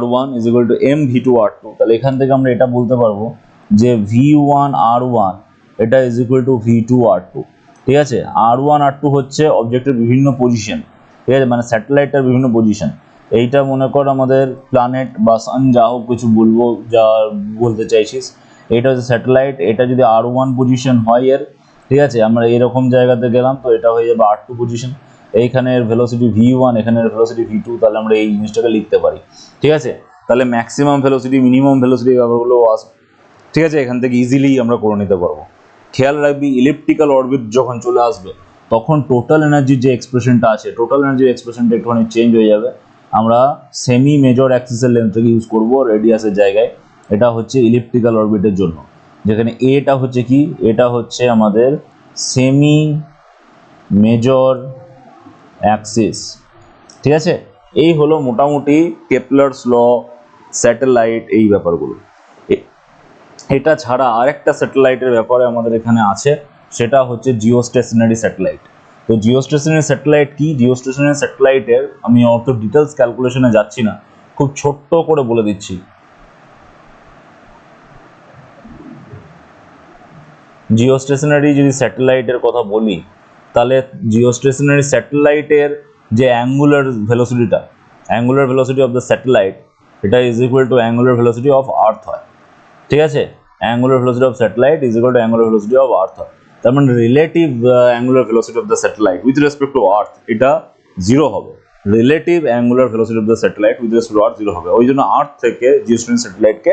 r1 is equal to m v2 r2। তাহলে এখান থেকে আমরা এটা বলতে পারবো যে v1 r1 এটা is equal to v2 r2। ঠিক আছে, r1 r2 হচ্ছে অবজেক্টের বিভিন্ন পজিশন, ঠিক আছে, মানে স্যাটেলাইটের বিভিন্ন পজিশন। এইটা মনে কর আমাদের প্ল্যানেট বা সান যা হোক কিছু বলবো, যা বলতে চাইছিস, এটা হচ্ছে স্যাটেলাইট। এটা যদি r1 পজিশন হয় এর, ঠিক আছে, আমরা এরকম জায়গাতে গেলাম তো এটা হয়ে যাবে r2 পজিশন। এইখানের ভেলোসিটি v1, এখানের ভেলোসিটি v2, তাহলে আমরা এই জিনিসটাকে লিখতে পারি। ঠিক আছে, তাহলে ম্যাক্সিমাম ভেলোসিটি, মিনিমাম ভেলোসিটি ব্যাপারগুলো আসবে। ঠিক আছে, এখান থেকে ইজিলি আমরা করে নিতে পারবো। খেয়াল রাখবি ইলিপ্টিক্যাল অরবিট যখন চলে আসবে তখন টোটাল এনার্জির যে এক্সপ্রেশনটা আছে, টোটাল এনার্জির এক্সপ্রেশনটা একটুখানি চেঞ্জ হয়ে যাবে। আমরা সেমি মেজর অ্যাক্সিসের লেন্থটাকে ইউজ করবো রেডিয়াসের জায়গায়। এটা হচ্ছে ইলিপ্টিক্যাল অরবিটের জন্য, যেখানে এটা হচ্ছে কি, এটা হচ্ছে আমাদের সেমি মেজর অ্যাক্সিস। ঠিক আছে, এই হলো মোটামুটি কেপলারস ল, স্যাটেলাইট, এই ব্যাপারগুলো। এটা ছাড়া আরেকটা স্যাটেলাইটের ব্যাপারে আমাদের এখানে আছে, সেটা হচ্ছে জিওস্টেশনারি স্যাটেলাইট। তো জিওস্টেশনারি স্যাটেলাইট কি? জিওস্টেশনারি স্যাটেলাইটের আমি অত ডিটেলস ক্যালকুলেশনে যাচ্ছি না, খুব ছোট্ট করে বলে দিচ্ছি। জিওস্টেশনারি যদি স্যাটেলাইটের কথা বলি, তাহলে জিওস্টেশনারি স্যাটেলাইটের যে অ্যাঙ্গুলার ভেলোসিটিটা, angular velocity of the satellite, এটা is equal to angular velocity of Earth হয়। ঠিক আছে, angular velocity of satellite is equal to angular velocity of Earth হয়। তার মানে relative angular velocity of the satellite with respect to Earth এটা zero হবে। Relative angular velocity of the satellite with respect to Earth zero হবে। ওই জন্য আর্থ থেকে geostationary স্যাটেলাইটকে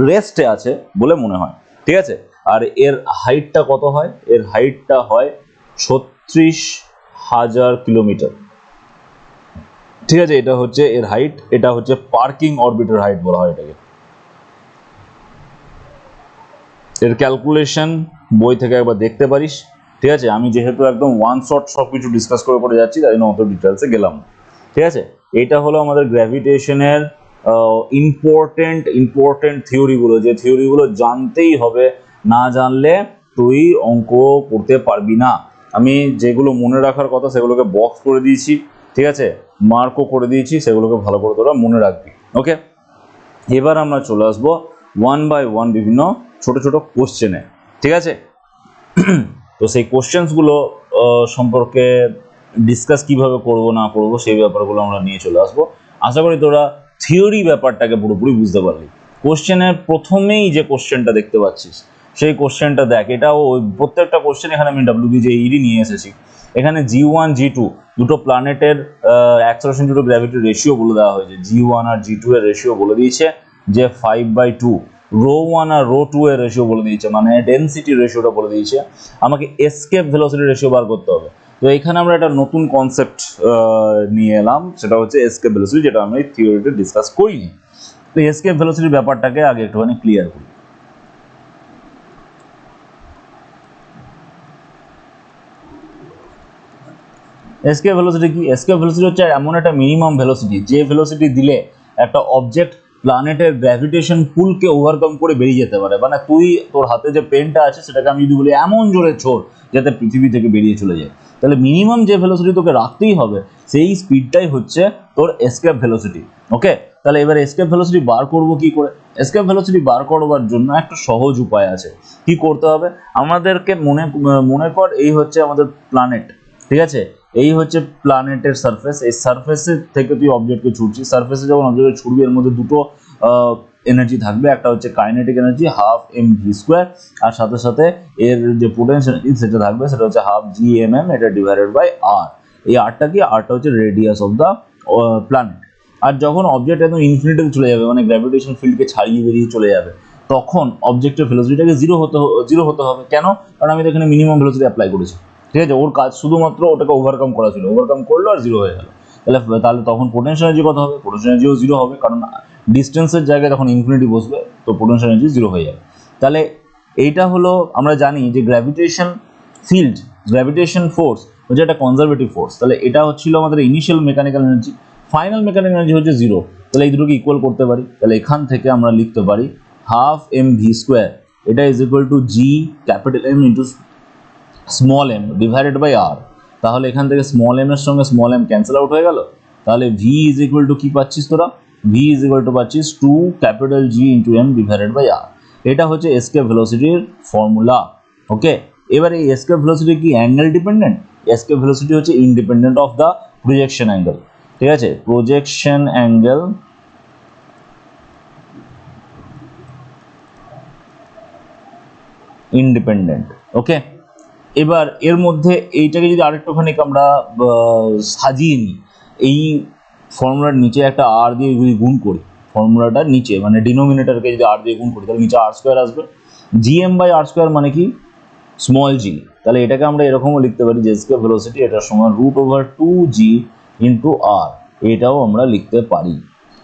রেস্টে আছে বলে মনে হয়। ঠিক আছে, আর এর হাইটটা কত হয়? এর হাইটটা হয় 36,000 কিলোমিটার। ঠিক আছে, এটা হচ্ছে এর হাইট, এটা হচ্ছে পার্কিং অরবিটের হাইট বলা হয় এটাকে। এর ক্যালকুলেশন বই থেকে একবার দেখতে পারিস। ঠিক আছে, আমি যেহেতু একদম ওয়ান শট সব কিছু ডিসকাস করে যাচ্ছি, তাই জন্য অত ডিটেলসে গেলাম। ঠিক আছে, এটা হলো আমাদের গ্র্যাভিটেশনের ইম্পর্টেন্ট থিওরিগুলো, যে থিওরিগুলো জানতেই হবে, না জানলে তুই অঙ্ক করতে পারবি না। আমি যেগুলো মনে রাখার কথা সেগুলোকে বক্স করে দিয়েছি, ঠিক আছে, মার্কও করে দিয়েছি, সেগুলোকে ভালো করে তোরা মনে রাখবি। ওকে, এবার আমরা চলে আসবো ওয়ান বাই ওয়ান বিভিন্ন ছোট ছোট কোশ্চেনে। ঠিক আছে, তো সেই কোশ্চেন্সগুলো সম্পর্কে ডিসকাস কিভাবে করব না করব সেই ব্যাপারগুলো আমরা নিয়ে চলে আসবো। আশা করি তোরা থিওরি ব্যাপারটাকে পুরোপুরি বুঝতে পারলি। কোশ্চেনের প্রথমেই যে কোশ্চেনটা দেখতে পাচ্ছিস সেই কোশ্চেনটা দেখ, এটাও ওই প্রত্যেকটা কোশ্চেন এখানে আমি WBJED নিয়ে এসেছি। এখানে G1 G2 দুটো প্ল্যানেটের অ্যাক্সেলারেশন টু গ্র্যাভিটি রেশিও বলে দেওয়া হয়েছে। G1 আর G2 এর রেশিও বলে দিয়েছে যে 5/2। ρ1 আর ρ2 এর রেশিও বলে দিয়েছে, মানে ডেনসিটি রেশিওটা বলে দিয়েছে। আমাকে এসকেপ ভেলোসিটি রেশিও বার করতে হবে। তো এখানে আমরা একটা নতুন কনসেপ্ট নিয়ে এলাম, সেটা হচ্ছে এসকেপ ভেলোসিটি, যেটা আমি থিওরিতে ডিসকাস করিনি। তো এসকেপ ভেলোসিটির ব্যাপারটাকে আগে একটুখানি ক্লিয়ার করি। এসকেপ ভেলোসিটি কি? এসকেপ ভেলোসিটি হচ্ছে এমন একটা মিনিমাম ভেলোসিটি যে ভেলোসিটি দিলে একটা অবজেক্ট প্ল্যানেটের গ্র্যাভিটেশন পুলকে ওভারকাম করে বেরিয়ে যেতে পারে। মানে তুই তোর হাতে যে পেনটা আছে সেটাকে আমি যদি বলি এমন জোরে ছোড় যাতে পৃথিবী থেকে বেরিয়ে চলে যায়, তাহলে মিনিমাম যে ভেলোসিটি তোকে রাখতেই হবে সেই স্পিডটাই হচ্ছে তোর এসকেপ ভেলোসিটি। ওকে, তাহলে এবার এসকেপ ভেলোসিটি বার করব কি করে? এসকেপ ভেলোসিটি বার করবার জন্য একটা সহজ উপায় আছে। কি করতে হবে আমাদেরকে? মনে কর এই হচ্ছে আমাদের প্ল্যানেট। ঠিক আছে, এই হচ্ছে প্ল্যানেটের সারফেস। এই সারফেসের থেকে তুই অবজেক্টকে ছুটছিস। সারফেসে যখন অবজেক্টকে ছুটবি এর মধ্যে দুটো এনার্জি থাকবে, একটা হচ্ছে কাইনেটিক এনার্জি 1/2 mv², আর সাথে সাথে এর যে পোটেনশিয়াল এনার্জি সেটা থাকবে, সেটা হচ্ছে 1/2 gmm, এটা ডিভাইডেড বাই r। এই আরটা কি? আরটা হচ্ছে রেডিয়াস অফ দ্য প্ল্যানেট। আর যখন অবজেক্ট একদম ইনফিনিটিতে চলে যাবে, মানে গ্র্যাভিটেশন ফিল্ডকে ছাড়িয়ে বেরিয়ে চলে যাবে, তখন অবজেক্টের ভেলোসিটিটাকে জিরো হতে হবে। কেন? কারণ আমি তো এখানে মিনিমাম ভেলোসিটি অ্যাপ্লাই করেছি। ঠিক আছে, ওর কাজ শুধুমাত্র ওটাকে ওভারকাম করা ছিল, ওভারকাম করলো আর জিরো হয়ে গেল। তাহলে তখন পোটেনশিয়াল এনার্জি কত হবে? পোটেনশিয়াল এনার্জিও 0 হবে, কারণ ডিস্টেন্সের জায়গায় তখন ইনফিনিটি বসবে, তো পোটেনশিয়াল এনার্জি 0 হয়ে যাবে। তাহলে এইটা হলো, আমরা জানি যে গ্র্যাভিটেশন ফিল্ড, গ্র্যাভিটেশন ফোর্স হচ্ছে একটা কনজারভেটিভ ফোর্স। তাহলে এটা হচ্ছিল আমাদের initial mechanical energy, final mechanical energy হচ্ছে 0। তাহলে এই দুটোকে ইকুয়াল করতে পারি। তাহলে এখান থেকে আমরা লিখতে পারি হাফ mv স্কোয়ার, এটা is equal to G capital M into small M divided by R. তাহলে এখান থেকে স্মল এম এর সঙ্গে স্মল এম ক্যান্সেল আউট হয়ে গেল। তাহলে ভি ইজ ইকুয়াল টু কি পাচ্ছিস তোরা? ভি ইজ ইকুয়াল টু পাচ্ছিস 2 capital G into M divided by R. এটা হচ্ছে এসকেপ ভেলোসিটির ফর্মুলা। ওকে, এবার এই এসকেপ ভেলোসিটি কি অ্যাঙ্গেল ডিপেন্ডেন্ট? এসকেপ ভেলোসিটি হচ্ছে independent of the projection angle. ঠিক আছে, প্রজেকশন অ্যাঙ্গেল ইন্ডিপেন্ডেন্ট। ওকে, এবার এর মধ্যে এইটাকে যদি আরেকটুখানি আমরা সাজিয়ে নিই, এই ফর্মুলার নিচে একটা আর দিয়ে যদি গুণ করি, ফর্মুলাটার নিচে মানে ডিনোমিনেটরকে যদি আর দিয়ে গুণ করি, তাহলে নিচে আর স্কোয়ার আসবে। জিএম বাই আর স্কোয়ার মানে কি? Small G. তাহলে এটাকে আমরা এরকমও লিখতে পারি যে এসকেপ ভেলোসিটি এটার সমান √2g ইন্টু আর, এটাও আমরা লিখতে পারি।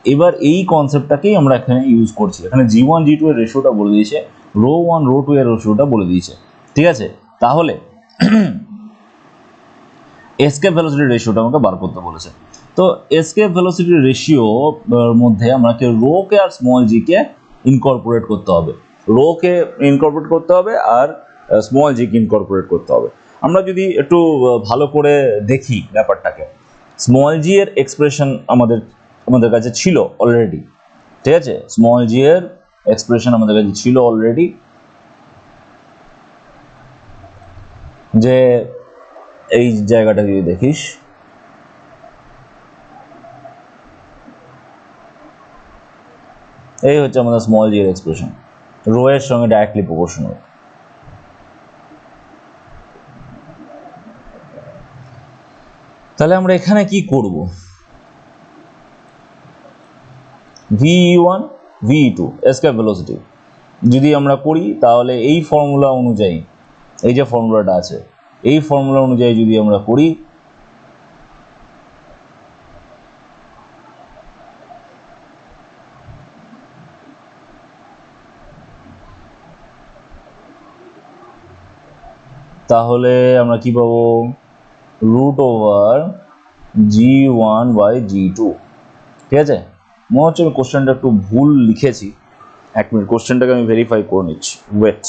এবার এই কনসেপ্টটাকেই আমরা এখানে ইউজ করছি। এখানে g1 g2 এর রেশিওটা বলে দিয়েছে, ρ1 ρ2 এর রেশিওটা বলে দিয়েছে। ঠিক আছে, তাহলে এসকেপ ভেলোসিটি রেশিওটা আমাকে বার করতে বলেছে। তো এসকেপ ভেলোসিটি রেশিওর মধ্যে আমাকে রো কে আর স্মল জি কে ইনকর্পোরেট করতে হবে, রো কে ইনকর্পোরেট করতে হবে আর স্মল জি কে ইনকর্পোরেট করতে হবে। আমরা যদি একটু ভালো করে দেখি ব্যাপারটাকে, স্মল জি এর এক্সপ্রেশন আমাদের কাছে ছিল অলরেডি। ঠিক আছে, স্মল জি এর এক্সপ্রেশন আমাদের কাছে ছিল অলরেডি, যে এই জায়গাটা যদি দেখিস, এই হচ্ছে আমাদের স্মল জি এর এক্সপ্রেশন, রো এর সঙ্গে ডাইরেক্টলি প্রপোর্শনাল। তাহলে আমরা এখানে কি করব? v1 v2 এসকেপ ভেলোসিটি যদি আমরা করি, তাহলে এই ফর্মুলা অনুযায়ী, এই যে ফর্মুলাটা আছে, এই ফর্মুলা অনুযায়ী যদি আমরা করি, তাহলে আমরা কি পাবো? √g1/g2। ঠিক আছে, মনে হচ্ছে আমি কোশ্চেনটা একটু ভুল লিখেছি। এক মিনিট, কোশ্চেনটাকে আমি ভেরিফাই করে নিচ্ছি, ওয়েট।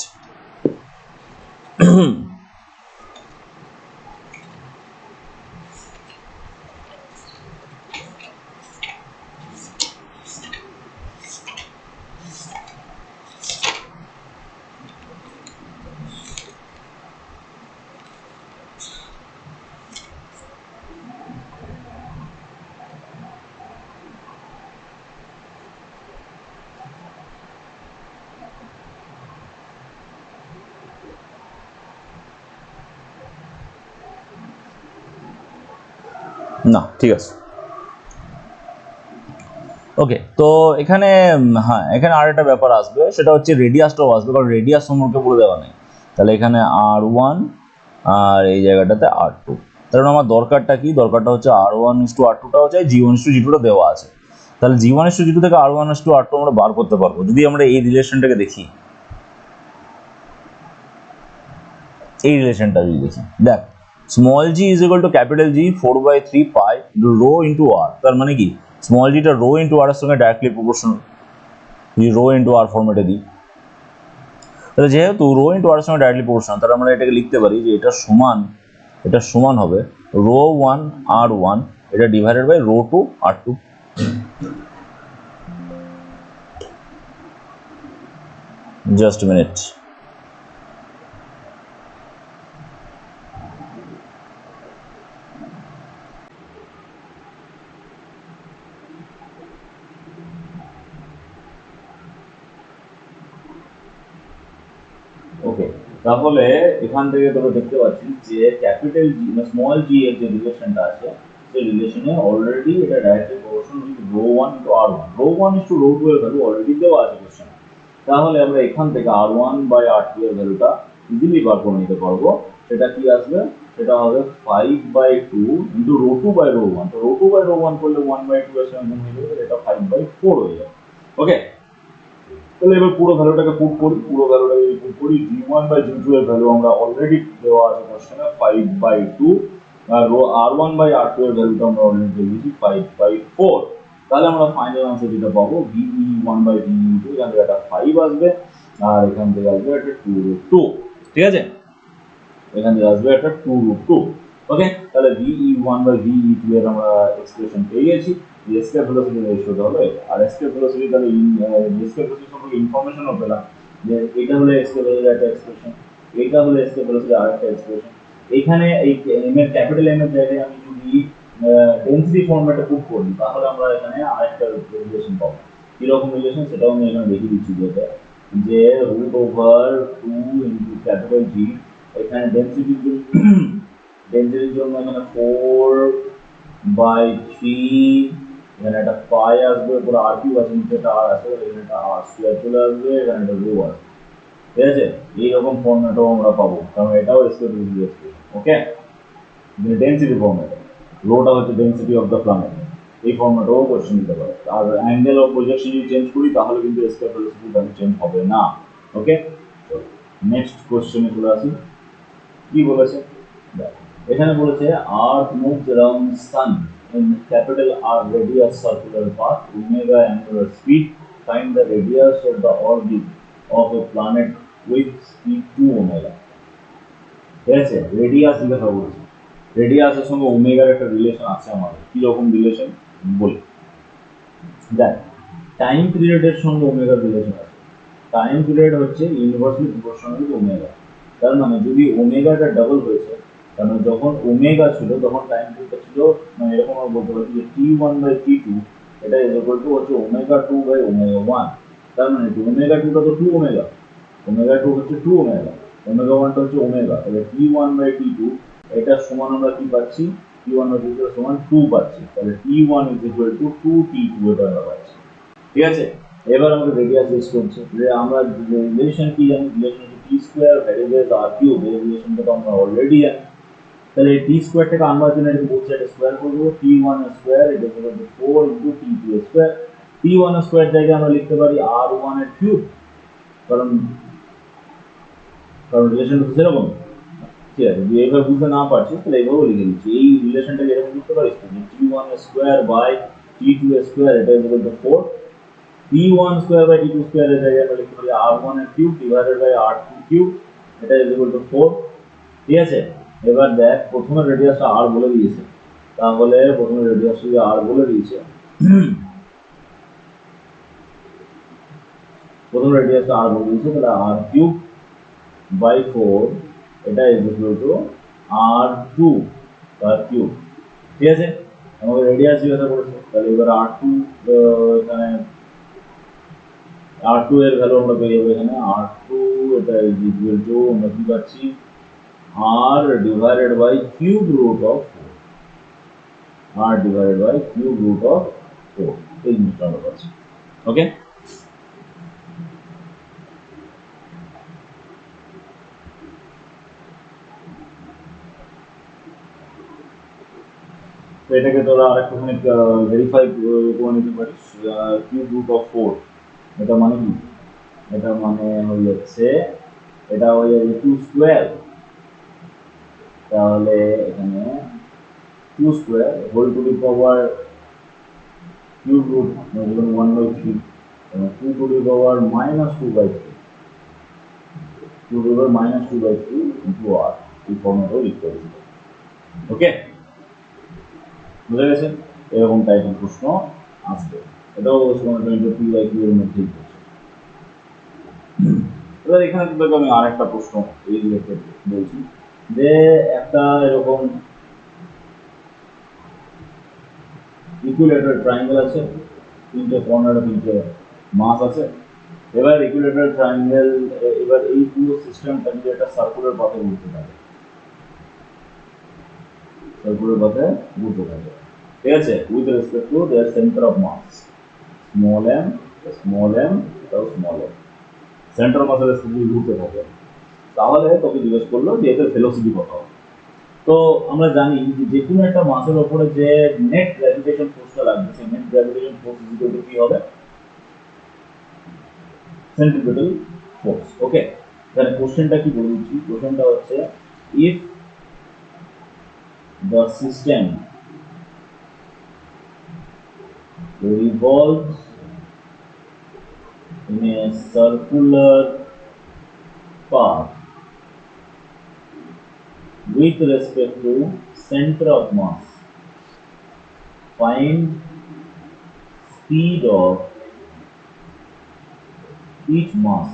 না, ঠিক আছে, ওকে। তো এখানে হ্যাঁ, এখানে আর একটা ব্যাপার আসবে, সেটা হচ্ছে রেডিয়াসটাও আসবে, কারণ রেডিয়াস সম্পর্কে বলে দেওয়া নেই। তাহলে এখানে r1 আর এই জায়গাটাতে r2। কারণ আমার দরকারটা কি? দরকারটা হচ্ছে r1:r2টা হচ্ছে g1:g2টা দেওয়া আছে। তাহলে g1:g2 থেকে r1:r2 আমরা বার করতে পারবো যদি আমরা এই রিলেশনটাকে দেখি। এই রিলেশনটা যদি দেখি, দেখ, small G is equal to capital G 4/3 pi rho into R. তার মানে কি? স্মল জিটা রো ইন্টু আর এর সঙ্গে ডাইরেক্টলি প্রপোর্শনাল। যদি রো ইন্টু আর ফর্মেটে দিই, তাহলে যেহেতু রো ইন্টু আর এর সঙ্গে ডাইরেক্টলি প্রপোর্শনাল, তাহলে আমরা এটাকে লিখতে পারি যে এটা সমান হবে ρ1 r1 এটা divided by ρ2 r2। Just minute. Okay, তাহলে এখান থেকে তোমরা দেখতে পাচ্ছিস যে ক্যাপিটাল জি না স্মল জি এর যে রিলেশনটা আছে, সেই রিলেশনে অলরেডি এটা directly proportional with ρ1 to r1। ρ1 is to ρ2 এর ভ্যালু অলরেডি দেওয়া আছে কোশ্চেন। তাহলে আমরা এখান থেকে r1/r2 এর ভ্যালুটা ইজিলি বার করে নিতে পারবো। সেটা কি আসবে? সেটা হবে 5/2 ইন্টু ρ2/ρ1। তো ρ2/ρ1 করলে 1/2 এর সঙ্গে গুণ হয়ে যাবে, এটা 5/4 হয়ে যাবে। ওকে, তাহলে এবার পুরো ভ্যালুটাকে পুট করি, g1/g2 এর ভ্যালু আমরা অলরেডি দেওয়া আছে কোশ্চেনে 5/2, আর r1/r2 এর ভ্যালুটা আমরা অলরেডি দিয়ে দিয়েছি 5/4। তাহলে আমরা ফাইনাল আনসার যেটা পাবো ve1/ve2, এখান থেকে একটা 5 আসবে আর এখান থেকে আসবে একটা 2√2। ঠিক আছে, এখান থেকে আসবে একটা 2√2। ওকে, তাহলে ve1/ve2 এর আমরা এক্সপ্রেশন পেয়ে গেছি। এসকেপ ভেলোসিটি রেশিওটা হবে, আর এসকেপ ভেলোসিটি তাহলে এসকেপ ভেলোসিটি সম্পর্কে ইনফরমেশনও পেলাম যে এটা হলো এসকেপ ভেলোসিটি একটা এক্সপ্রেশন, এটা হলো এসকেপ ভেলোসিটি আরেকটা এক্সপ্রেশন। এখানে এই এম এর ক্যাপিটাল এম এর জায়গায় আমি যদি ডেনসিটি ফর্ম্যাটে পুট করি তাহলে আমরা এখানে আরেকটা রিলেশন পাবো। কিরকম রিলেশন সেটাও আমি এখানে দেখিয়ে দিচ্ছি, যে √2 ইন্টু ক্যাপিটাল জি, এখানে ডেনসিটির জন্য এখানে 4/3, এখানে একটা পাই আসবে, পুরো আর কিউব আছে, নিচে একটা আর আছে, এখানে একটা আর স্কোয়ার চলে আসবে, এখানে একটা রো আসবে। ঠিক আছে, এইরকম ফর্মেটও আমরা পাবো, কারণ এটাও এক্সপ্রেশন। ওকে, ডেনসিটি ফর্মেট, রোটা হচ্ছে ডেনসিটি অফ দ্য প্ল্যানেট, এই ফর্মেটও কোশ্চেন দিতে পারে। আর অ্যাঙ্গেল অফ প্রজেকশন যদি চেঞ্জ করি তাহলে কিন্তু এসকেপ ভেলোসিটি ভ্যালু চেঞ্জ হবে না। ওকে, নেক্সট কোশ্চেনে চলে আসি। কি বলেছে এখানে, বলেছে earth moves around sun in capital R radius circular path omega angular speed, find the radius of the orbit of a planet with speed 2 omega। ঠিক আছে, রেডিয়াস লেখা বলছে, রেডিয়াসের সঙ্গে ওমেগার একটা রিলেশন আছে আমাদের। কি রকম রিলেশন বলি, দেখ, টাইম পিরিয়ডের সঙ্গে ওমেগার রিলেশন আছে। টাইম পিরিয়ড হচ্ছে ইনভার্সলি প্রপোর্শনাল টু ওমেগা। তার মানে যদি ওমেগাটা ডাবল হয়েছে, কারণ যখন ওমেগা ছিল তখন টাইম পিরিয়ডটা ছিল, মানে এরকম আমরা বলতে পারি যে t1/t2 এটা ইজ ইকুয়াল টু হচ্ছে ω2/ω1। তার মানে ω2টা তো 2 ওমেগা, ω2 হচ্ছে 2 ওমেগা, ω1টা হচ্ছে ওমেগা, তাহলে t1/t2 এটা সমান আমরা কি পাচ্ছি, t1/t2 সমান 2 পাচ্ছি, তাহলে t1 is equal two 2t2 এটা আমরা পাচ্ছি। ঠিক আছে, এবার আমাদের রেডিয়াস ইউজ করছে, যে আমরা রিলেশন কি জানি, রিলেশন হচ্ছে টি স্কোয়ার ভ্যারিয়েবল আর কিউব, এই রিলেশনটা তো আমরা অলরেডি জানি। তাহলে এই টি স্কোয়ারটাকে আনবার জন্য এটাকে বোথ সাইডে স্কোয়ার করে দেবো, t1 স্কোয়ার এটা হলো 4 into t2 square. t1 square জায়গায় আমরা লিখতে পারি r1 এর কিউব, কারণ রিলেশনটা তো সেরকম। ঠিক আছে, যদি এইভাবে বুঝতে না পারছিস তাহলে এইভাবে লিখে দিচ্ছি, এই রিলেশনটাকে এরকম লিখতে পারিস যে t1 square by t2 square এটা is equal to 4। t1 square by t2 square এর জায়গায় আমরা লিখতে পারি r1 এর cube divided by r2 cube, এটা ইজ ইকুয়াল টু 4। ঠিক আছে, এবার দেখ প্রথমে রেডিয়াসটা r বলে দিয়েছে, তাহলে প্রথমে রেডিয়াসটা r বলে দিয়েছে, প্রথম রেডিয়াসটা r বলে দিয়েছে, তাহলে r কিউব বাই 4 এটা ইজ ইকুয়াল টু r2 তার কিউব। ঠিক আছে, আমাদের রেডিয়াস জিজ্ঞাসা করেছে, তাহলে এবার r2 এখানে r2 এর ভ্যালু আমরা পেয়ে যাবো, এখানে r2 এটা ইজ ইকুয়াল টু আমরা কি পাচ্ছি, r divided by cube root of 4, r divided by cube root of 4, এই জিনিসটা আমরা পাচ্ছি। ওকে, তো এটাকে তোরা আরেকটুখানি ভেরিফাই করে নিতে পারিস, কিউব রুট অফ 4 এটা মানে কি, এটা মানে হয়ে যাচ্ছে, এটা হয়ে যাবে 2 স্কোয়ার, তাহলে এখানে 2 square whole to the power cube root 1/3 এবং 2 to the power -2/3, 2 to the power -2/3 into r, এই ফর্মেটেও লিখতে হবে। ওকে, বুঝা গেছে, এরকম টাইপের প্রশ্ন আসবে, এটাও 20/2 এর মধ্যেই পড়ছে। এবার এখানে তোকে আমি আরেকটা প্রশ্ন এই রিলেটেড বলছি, যে একটা এরকম ইকুইলেটার ট্রায়াঙ্গেল আছে, তিনটে কর্নার, তিনটে মাস আছে। এবার ইকুইলেটার ট্রায়াঙ্গেল, এবার এই পুরো সিস্টেমটা যদি একটা সার্কুলার পাথে ঘুরতে থাকে, সার্কুলার পাথে ঘুরতে থাকে, ঠিক আছে, with respect to their centre of mass small m, এটাও স্মল m, সেন্টার অফ মাসের রেসপেক্ট ঘুরতে থাকে, তাহলে তোকে জিজ্ঞেস করলো যে এদের ভেলোসিটি কত হবে। তো আমরা জানি যে কোনো একটা মাসের উপরে যে নেট গ্র্যাভিটেশন ফোর্সটা লাগবে সেই net gravitation force equal to কি হবে সেন্ট্রিপিটাল ফোর্স। ওকে, এখানে কোশ্চেনটা কি বলে দিচ্ছি, কোশ্চেনটা হচ্ছে if the system revolves in a circular path with respect to center of mass, find speed of each mass।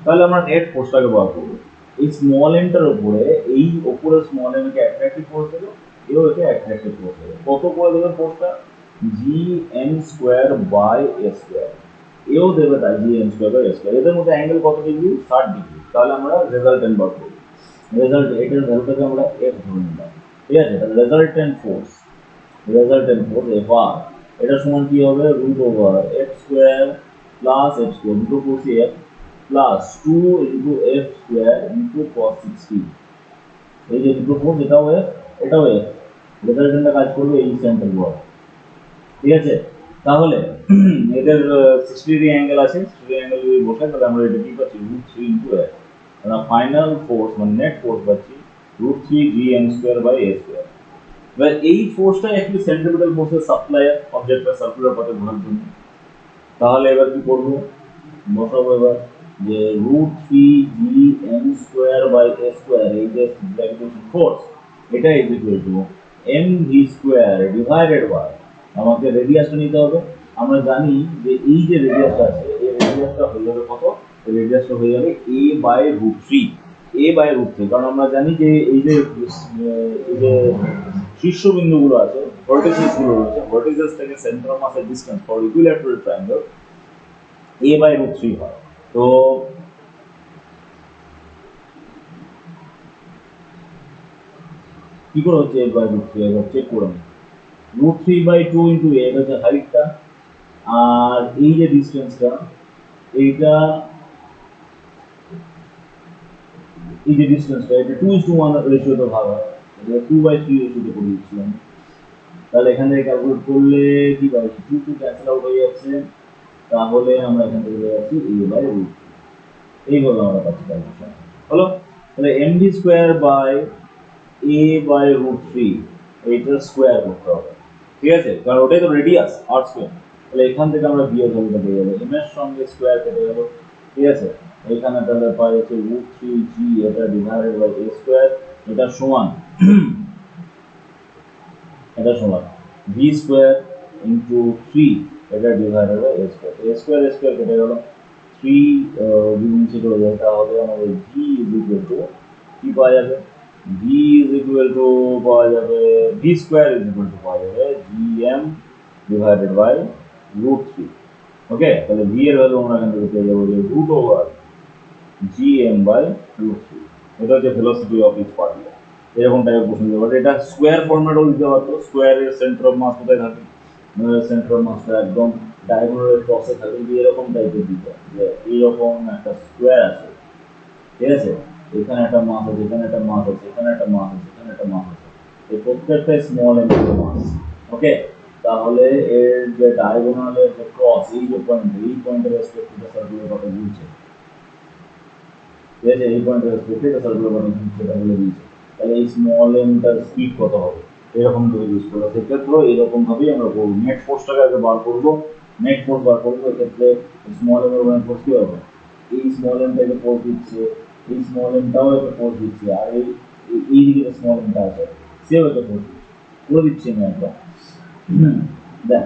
তাহলে আমরা নেট ফোর্সটাকে বার করবো। এই স্মল এনটার উপরে এই উপরে স্মল এনকে অ্যাট্রাকটিভ ফোর্স দেবো, এও একে অ্যাট্রাকটিভ ফোর্স দেবো। কত করে দেবে ফোর্সটা? G M square by A square. এও দেবে তাই G M square by A square. এদের মধ্যে অ্যাঙ্গেল কত ডিগ্রি? 60 ডিগ্রি। তাহলে আমরা রেজাল্টেন্ট বার করবো। রেজাল্ট এটার ভ্যালুটাকে আমরা এফ ধরে নিলাম, ঠিক আছে? তাহলে রেজাল্টেন্ট ফোর্স এফ আর, এটা সমান কি হবে? Root over F square plus F square, দুটো করছি F plus 2 into F square into cos 60। এই যে দুটো ফোর্স, এটাও এফ এটাও এফ, রেজাল্টেন্টটা কাজ করবে এই সেন্টার বল, ঠিক আছে? তাহলে এদের 60 ডিগ্রি অ্যাঙ্গেল আছে, 60 ডিগ্রি অ্যাঙ্গেল যদি বসে তাহলে আমরা এটা কি পাচ্ছি? Root 3 into F. আমরা ফাইনাল ফোর্স মানে নেট ফোর্স পাচ্ছি root 3 G M square by A square. এবার এই ফোর্সটা অ্যাকচুয়ালি সেন্ট্রিপিটাল ফোর্সের সাপ্লায়ার অবজেক্টটা সার্কুলার পাথে ঘোরার জন্য। তাহলে এবার কি করবো? বসাবো এবার যে root 3 G M square by A square, এই যে গ্র্যাভিটেশন ফোর্স, এটা is equal to M V square divided by, আমাকে রেডিয়াসটা নিতে হবে। আমরা জানি যে এই যে রেডিয়াসটা আছে এই রেডিয়াসটা হয়ে যাবে কত? এই রেডিয়াসটা হয়ে যাবে A by root 3, A by root 3। কারণ আমরা জানি যে এই যে শীর্ষবিন্দুগুলো আছে, ভার্টিসেস গুলো রয়েছে, ভার্টিসেস থেকে সেন্টার অফ মাসের distance for equilateral triangle a by root 3 হয়। তো কি করে হচ্ছে a by root 3? এবার চেক করে নিই। root 3 by 2 into a হচ্ছে হাইটটা, আর এই যে ডিসটেন্সটা এইটা, এই যে ডিসটেন্সটা এটা 2:1 রেশিওতে ভাগ হয়, এটা 2/3 রেশিওতে করে দিচ্ছিলাম। তাহলে এখান থেকে ক্যালকুলেট করলে কি পাই? 2 2 ক্যান্সেল আউট হয়ে যাচ্ছে, তাহলে আমরা এখান থেকে পেয়ে যাচ্ছি a by root 3। এই হলো আমরা পাচ্ছি ক্যালকুলেশন। হলো, তাহলে mv square by a by root 3 এইটার স্কোয়ার করতে হবে, ঠিক আছে? কারণ ওটাই তো রেডিয়াস আর স্কোয়ার। তাহলে এখান থেকে আমরা বি এর ভ্যালুটা পেয়ে যাবো, এম এর সঙ্গে স্কোয়ার কেটে গেল, ঠিক আছে? এখানে তাহলে পাই হচ্ছে রুট 3 জি এটা ডিভাইডেড বাই এ স্কোয়ার, এটা সমান ভি স্কোয়ার ইন্টু 3 এটা divided by A square. A square কেটে গেল, 3 নিচে চলে যায়, তাহলে আমাদের ভি ইজ ইকুয়াল টু কি পাওয়া যাবে? ভি ইজ ইকুয়াল টু পাওয়া যাবে, V square is equal to পাওয়া যাবে G M divided by root 3। Okay, তাহলে ভি এর ভ্যালু আমরা এখান থেকে পেয়ে যাবো যে root over G M by root 3। এটা হচ্ছে ভেলোসিটি অফ ইচ পার্টিকেল। এরকম টাইপের কোশ্চেন দিতে পারে। এটা স্কোয়ার ফরম্যাটও দিতে পারতো। স্কোয়ারের সেন্টার অফ মাস কোথায় থাকে? সেন্টার অফ মাসটা একদম ডায়াগোনালের ক্রসে থাকে, এরকম টাইপের দিতে, যে এইরকম একটা স্কোয়ার আছে, ঠিক আছে? এখানে একটা মাস আছে, এখানে একটা মাস আছে, এখানে একটা মাস আছে, এখানে একটা মাস আছে, এই প্রত্যেকটা স্মল এম মাস। ওকে, তাহলে এর যে ডায়াগোনালের যে ক্রস, এই যে পয়েন্ট, এই পয়েন্টের রেসপেক্টিভ সার্কুলার কথা বলছে, ঠিক আছে? এই পয়েন্টের রেসপেক্টিভ সার্কুলার কথা সেটা বলে দিয়েছে। তাহলে এই স্মল এমটার স্পিড কত হবে এরকম করে ইউজ করবো। সেক্ষেত্রে এরকম ভাবেই আমরা করবো, নেট ফোর্সটাকে আগে বার করবো, নেট ফোর্স বার করবো। এক্ষেত্রে স্মল এম ফোর্স কি হবে? এই স্মল এমটাকে ফোর্স দিচ্ছে, এই স্মল এমটাও একটা ফোর্স দিচ্ছে, আর এই দিকে স্মল এমটা আছে সেও একটা ফোর্স দিচ্ছে, করে দিচ্ছি আমি একটা। দেখ,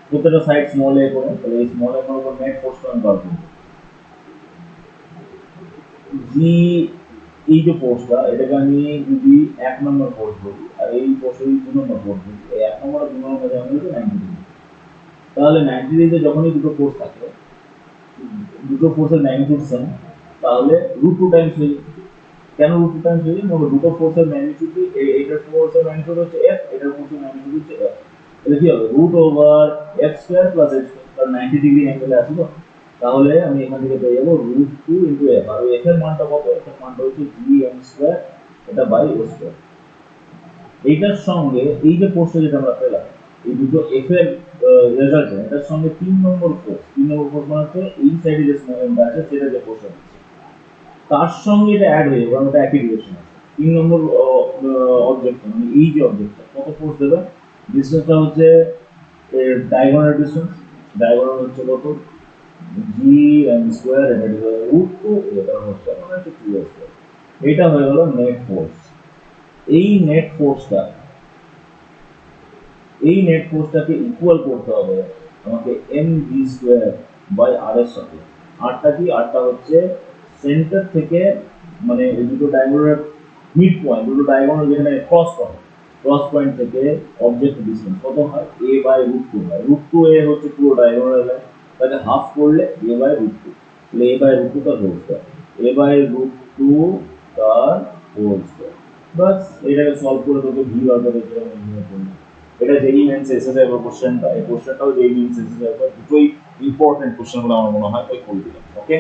প্রত্যেকটা সাইড স্মল এ করে, তাহলে এই স্মল এর উপর নেট ফোর্সটা আমি বার করবো। জি, এই যে ফোর্সটা এটাকে আমি যদি 1 নম্বর ফোর্স বলি, আর এই ফোর্সে 2 নম্বর ফোর্স বলি, এই 1 নম্বর আর 2 নম্বর মধ্যে আমি 90 ডিগ্রি। তাহলে 90 ডিগ্রিতে যখনই দুটো ফোর্স থাকে, দুটো ফোর্সের ম্যাগনিটিউড সেম, তাহলে রুট 2 টাইমস হয়ে যায়। কেন রুট 2 টাইমস হয়ে যায়? দুটো ফোর্সের ম্যাগনিটিউড, এইটার ফোর্সের ম্যাগনিটিউড হচ্ছে এফ, এটার ফোর্সের ম্যাগনিটিউড হচ্ছে এফ। তাহলে কি হবে? Root over F square plus F square, কারণ 90 ডিগ্রি অ্যাঙ্গেলে আছে তো। তাহলে আমি এখান থেকে পেয়ে যাবো রুট 2 ইন্টু এফ, আর এফ এর মানটা কত? এফ এর মানটা হচ্ছে জি এম স্কোয়ার এটা বাই ও স্কোয়ার। এইটার সঙ্গে এই যে ফোর্সটা যেটা আমরা পেলাম, এই দুটো এফ এর রেজাল্ট, এটার সঙ্গে 3 নম্বর ফোর্স, 3 নম্বর ফোর্স মানে হচ্ছে এই সাইডে যে মোমেন্টটা আছে সেটা যে ফোর্সটা দিচ্ছে, তার সঙ্গে এটা অ্যাড হয়ে যাবে, কারণ এটা একই ডিরেকশন আছে। 3 নম্বর অবজেক্ট মানে এই যে অবজেক্টটা কত ফোর্স দেবে, ডিস্টেন্সটা হচ্ছে এর ডায়াগোনাল ডিস্টেন্স, ডায়াগোনাল হচ্ছে কত জি এম স্কোয়ার, এটা ডিভাইড রুট টু, এটা হচ্ছে মানে হচ্ছে 2 স্কোয়ার। এটা হয়ে গেল নেট ফোর্স। এই নেট ফোর্সটা, এই নেট ফোর্সটাকে ইকুয়াল করতে হবে আমাকে এম ভি স্কোয়ার বাই আর এর সাথে। আরটা কি, আরটা হচ্ছে সেন্টার থেকে মানে এই দুটো ডায়াগোনাল মিড পয়েন্ট, দুটো ডায়াগোনাল যেখানে ক্রস পয়েন্ট থেকে অবজেক্ট ডিসটেন্স কত হয়, এ বাই রুট টু হয়। রুট টু এ হচ্ছে পুরো ডায়াগোনাল লাইন, তাকে হাফ করলে এ বাই রুট টু, তাহলে এ বাই রুট টু তার whole square, A by root two তার হোল স্কোয়ার। বাস এটাকে সলভ করে তোকে ভি বার করে দিলাম। এটা যেই মেন্স এসএসআই এর কোশ্চেনটা, এই কোশ্চেনটাও যেই মেন্স এসএসআই এর দুটোই ইম্পর্টেন্ট কোশ্চেন বলে আমার মনে হয়, তাই করে দিলাম। ওকে,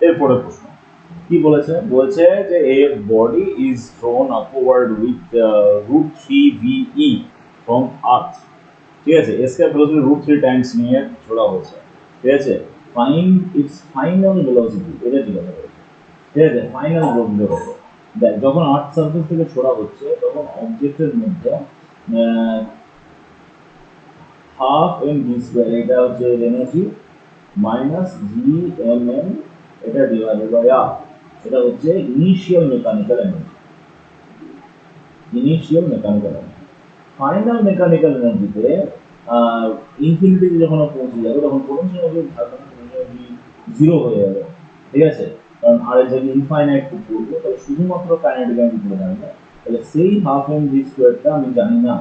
এরপরের প্রশ্ন কি বলেছে, বলছে যে a body is thrown upward with root 3 VE from earth. ঠিক আছে, এসকেপ ভেলোসিটি রুট 3 টাইমস নিয়ে ছোড়া হয়েছে। ঠিক আছে, ফাইন্ড ইটস ফাইনাল ভেলোসিটি, এটা জিজ্ঞাসা করেছে। ঠিক আছে, ফাইনাল ভেলোসিটি কত। দেখ, যখন আর্থ সারফেস থেকে ছোড়া হচ্ছে তখন অবজেক্টের মধ্যে হাফ এম ভি স্কোয়ার, এটা হচ্ছে energy, minus G M M, এটা ডিভাইডেড বাই আর, এটা হচ্ছে initial mechanical energy. Initial mechanical energy, final mechanical এনার্জিতে ইনফিনিটিতে যখন পৌঁছে যাবে তখন পোটেনশিয়াল এনার্জি থাকবে না, পোটেনশিয়াল এনার্জি জিরো হয়ে যাবে। ঠিক আছে, কারণ আর এর জায়গায় ইনফাইনাইট করবো, তাহলে শুধুমাত্র কাইনেটিক এনার্জি পড়ে থাকবে। তাহলে সেই হাফ এম ভি স্কোয়ারটা আমি জানি না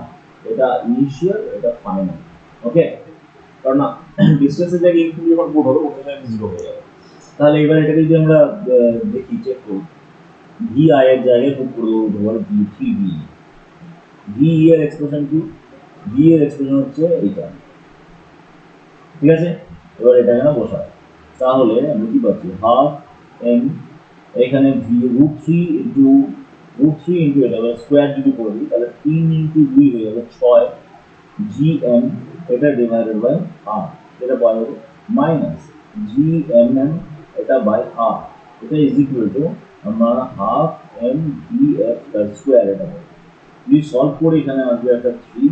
এটা ইনিশিয়াল এটা ফাইনাল। ওকে, কারণ না ডিস্টেন্সের জায়গায় ইনফিনিটি যখন পুট হবে পোটেনশিয়াল এনার্জি জিরো হয়ে যাবে। তাহলে এবার এটাকে যদি আমরা দেখি চেক করি, ভি আই এর জায়গায় পুট করে দেবো ভি থ্রি ভি। ভি এর এক্সপ্রেশন কি, ভি এর এক্সপ্রেশন হচ্ছে এইটা। ঠিক আছে, এবার এটা এখানে বসায়, তাহলে আমি কি পাচ্ছি হাফ এম, এখানে ভি রুট থ্রি ইন্টু এটা স্কোয়ার যদি করে দিই তাহলে 3 ইন্টু 2 হয়ে যাবে 6 জি এম, এটা ডিভাইডেড বাই আর, এটা by minus G M M, এটা বাই আর, এটা ইজ ইকুয়াল টু আমরা হাফ এম ভি এফ তার স্কোয়ার, এটা যদি সলভ করি এখানে আসবে একটা 3।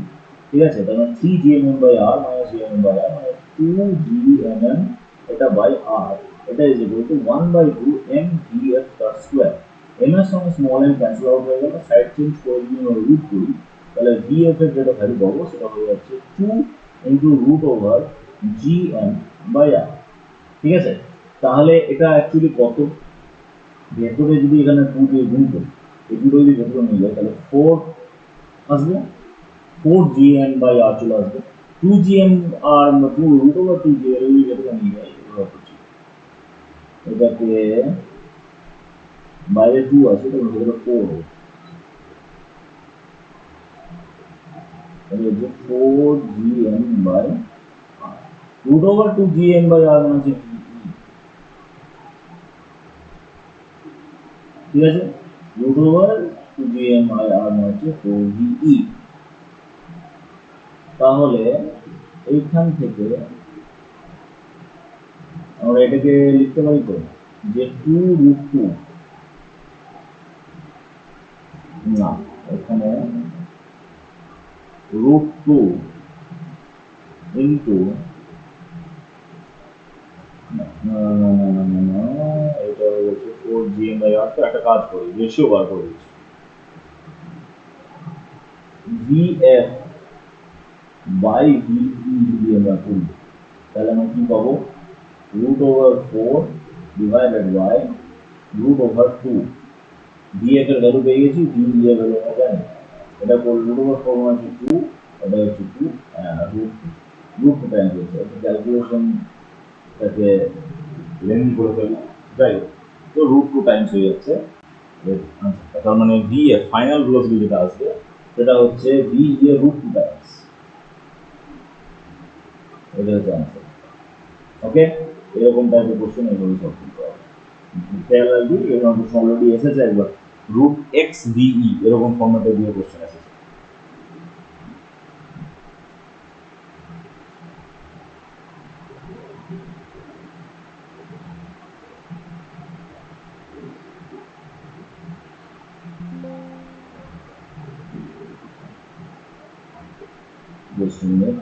ঠিক আছে, তাহলে 3 GMM by R minus GMM by R মানে 2 জিএমএম, এটা বাই আর, এটা is equal to 1/2 M V F তার স্কোয়ার। এম এর সঙ্গে স্মল এম ক্যান্সেল আউট হয়ে গেল, সাইড চেঞ্জ করে যদি আমরা রুট করি তাহলে ভি এফ এর যেটা ভ্যালু পাবো সেটা হয়ে যাচ্ছে 2 into root over G M by R. ঠিক আছে, তাহলে এটা অ্যাকচুয়ালি কত, ভেতরে যদি এখানে 2 দিয়ে গুণ করি, এই দুটো যদি ভেতরে নিয়ে যায় তাহলে 4 আসবে, 4 GM বাই আর চলে আসবে। 2 GM আর 2 রুট ওভার 2 GM এই ভেতরে নিয়ে যায়, এটাকে বাইরে 2 আছে তো ভেতরে 4, তাহলে যে 4 GM by R, root over 2 GM by R মানে হচ্ছে ঠিক আছে, root over 2 GM by R মানে হচ্ছে 4VE। তাহলে এইখান থেকে আমরা এটাকে লিখতে পারি তো যে 2√2, না এখানে √2 ইন্টু, এটা হচ্ছে 4 GM বাই আর, তো একটা কাজ করি রেশিও বার করে দিচ্ছি, VF বাই VE যদি আমরা করি তাহলে আমরা কি পাবো, √4 ডিভাইডেড বাই √2। VF এর ভ্যালু পেয়ে গেছি, VE এর ভ্যালু আমরা জানি, এটা √4 মানে হচ্ছে 2, এটা হচ্ছে 2 √2 টাইমস হচ্ছে ক্যালকুলেশনটাকে লেন্দি করে ফেলি, যাই হোক, তো √2 টাইমস হয়ে যাচ্ছে তার মানে ভি এর ফাইনাল ভেলোসিটি যেটা আসবে সেটা হচ্ছে ভি এর √2 টাইমস, এটা হচ্ছে আনসার। ওকে, এরকম টাইপের কোশ্চেন এগুলো সলভ করতে হবে। খেয়াল রাখবি এরকম প্রশ্ন অলরেডি এসেছে একবার, রুট এক্স ডিই এরকম ফর্মেটে দিয়ে কোশ্চেন এসেছে। Just a minute.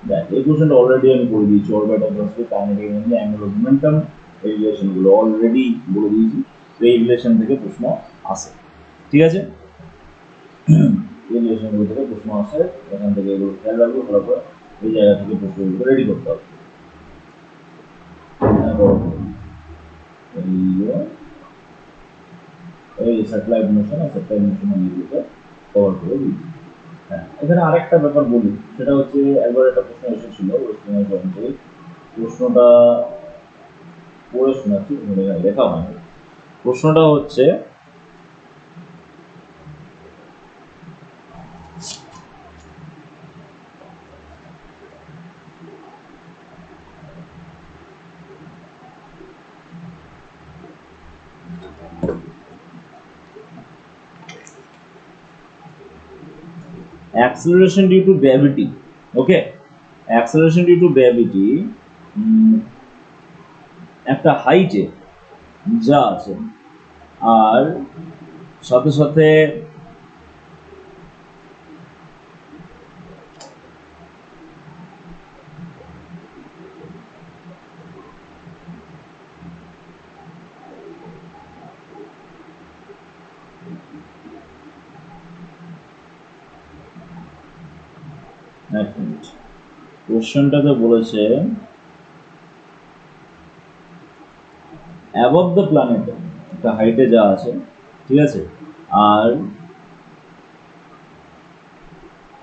দেখ এই কোশ্চেনটা অলরেডি আমি করে দিয়েছি, orbital velocity, kinetic energy, angular momentum, এই রিলেশনগুলো অলরেডি বলে দিয়েছি। তো এই রিলেশন থেকে প্রশ্ন আসে, ঠিক আছে? এই রিলেশনগুলো থেকে প্রশ্ন আসে, এখান থেকে এগুলো খেয়াল রাখবো, ভালো করে এই জায়গা থেকে প্রশ্নগুলো রেডি করতে হবে। এই স্যাটেলাইট মোশন আর স্যাটেলাইট মোশন এগুলোকে কভার করে দিয়েছি। হ্যাঁ, এখানে আরেকটা ব্যাপার বলি, সেটা হচ্ছে একবার একটা প্রশ্ন এসেছিল ওয়েস্ট বেঙ্গল জয়েন্ট থেকে, প্রশ্নটা পড়ে শোনাচ্ছি, লেখা হয়নি। প্রশ্নটা হচ্ছে acceleration due to gravity, okay, acceleration due to gravity একটা হাইটে যা আছে আর সাথে সাথে কোশ্চেনটাতে বলেছে অ্যাবভ দ্য প্ল্যানেট একটা হাইটে যা আছে, ঠিক আছে, আর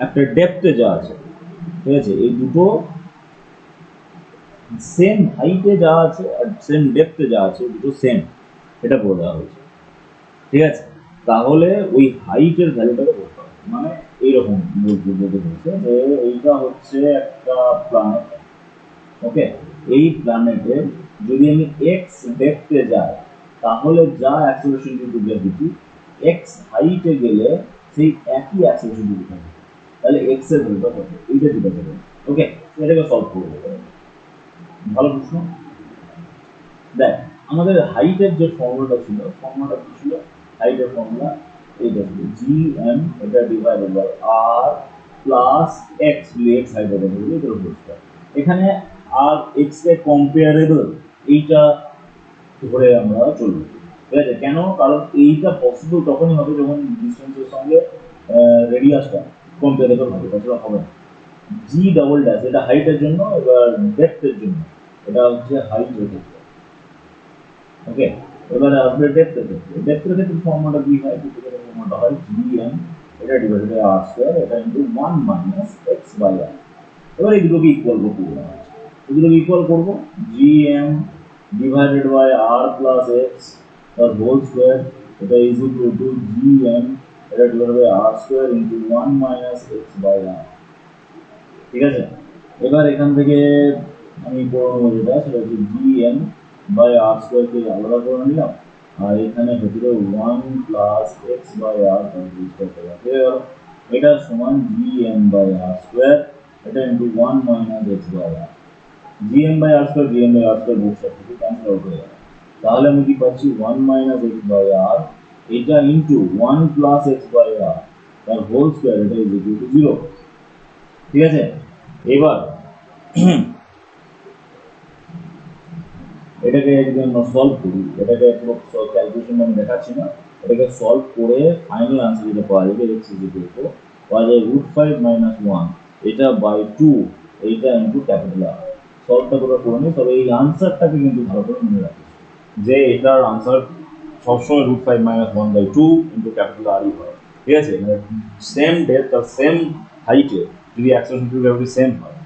একটা ডেপথে যা আছে, ঠিক আছে, এই দুটো সেম হাইটে যা আছে আর সেম ডেপথে যা আছে দুটো সেম, এটা বলে দেওয়া হয়েছে, ঠিক আছে? তাহলে ওই হাইটের ভ্যালুটাকে বলতে হবে, মানে এইরকম বলতে হচ্ছে যে এইটা হচ্ছে একটা প্ল্যানেট, ওকে, এই প্ল্যানেটে যদি আমি এক্স ডেপথে যাই তাহলে যা acceleration due to gravity X হাইটে গেলে সেই একই অ্যাক্সেলারেশন ডিউ টু গ্র্যাভিটি, তাহলে এক্স এর ভ্যালুটা কত, এইটা দিতে হবে, ওকে, এটাকে সলভ করবো। ভালো প্রশ্ন। দেখ আমাদের হাইটের যে ফর্মুলাটা ছিল, ফর্মুলাটা কি ছিল, হাইটের ফর্মুলা এইটা ছিল জি এম, এটা divided by R plus X, X হাইটের কথা বলি, এটার হোল স্কয়ার। এখানে আর এক্স এর কম্পেয়ারেবল এইটা ধরে আমরা চলবো, ঠিক আছে? কেন? কারণ এইটা পসিবল তখনই হবে যখন ডিস্টেন্সের সঙ্গে রেডিয়াসটা কম্পেয়ারেবল হবে, তাছাড়া হবে না। জি ডাবল ড্যাশ এটা হাইটের জন্য, এবার ডেপথের জন্য এটা হচ্ছে হাইটের ক্ষেত্রে, ওকে। এবার আসবে ডেপথের ক্ষেত্রে, ডেপথের ক্ষেত্রে ফর্মুলাটা কি হয়, ডেপথের ফর্মুলাটা হয় জিএম এটা ডিভাইডেড বাই আর স্কয়ার, এটা ইনটু 1 মাইনাস এক্স বাই আর। এবার এই দুটোকে ইকুয়াল করতে বলা হয়েছে, এগুলোকে ইকুয়াল করবো, GM divided by R plus X তার হোল স্কয়ার, এটা ইজ ইকুয়াল টু জিএম এটা divided by R square into 1 minus X by R, ঠিক আছে? এবার এখান থেকে আমি করবো যেটা, সেটা হচ্ছে জিএম বাই আর স্কয়ারকে আলাদা করে নিলাম, আর এখানে ভেতরে 1 প্লাস এক্স বাই আর এটা সমান জিএম বাই আর স্কয়ার, এটা into 1 minus X by R. GM by R square, GM by R square both side থেকে ক্যান্সেল আউট হয়ে যাবে, তাহলে আমি কি পাচ্ছি 1 মাইনাস এক্স বাই আর, এটা ইন্টু 1 প্লাস এক্স বাই আর তার হোল স্কয়ার, এটা ইজ ইকুয়াল টু 0, ঠিক আছে? এবার এটাকে যদি আমরা সলভ করি, এটাকে পুরো ক্যালকুলেশন আমি দেখাচ্ছি না, এটাকে সলভ করে ফাইনাল আনসার যেটা পাওয়া যাবে এক্স ইজ ইকুয়াল টু পাওয়া যায় √5 মাইনাস 1 এটা বাই 2 এইটা ইন্টু ক্যাপিটাল আর। সলভটা করে করে নিই, তবে এই আনসারটাকে কিন্তু ভালো করে মনে রাখিস যে এটার আনসার সবসময় √5 মাইনাস 1/2 ইন্টু ক্যাপিটাল আরই হয়, ঠিক আছে? সেম ডেপথ আর সেম হাইটে যদি অ্যাক্সেলারেশন গ্র্যাভিটি সেম হয়,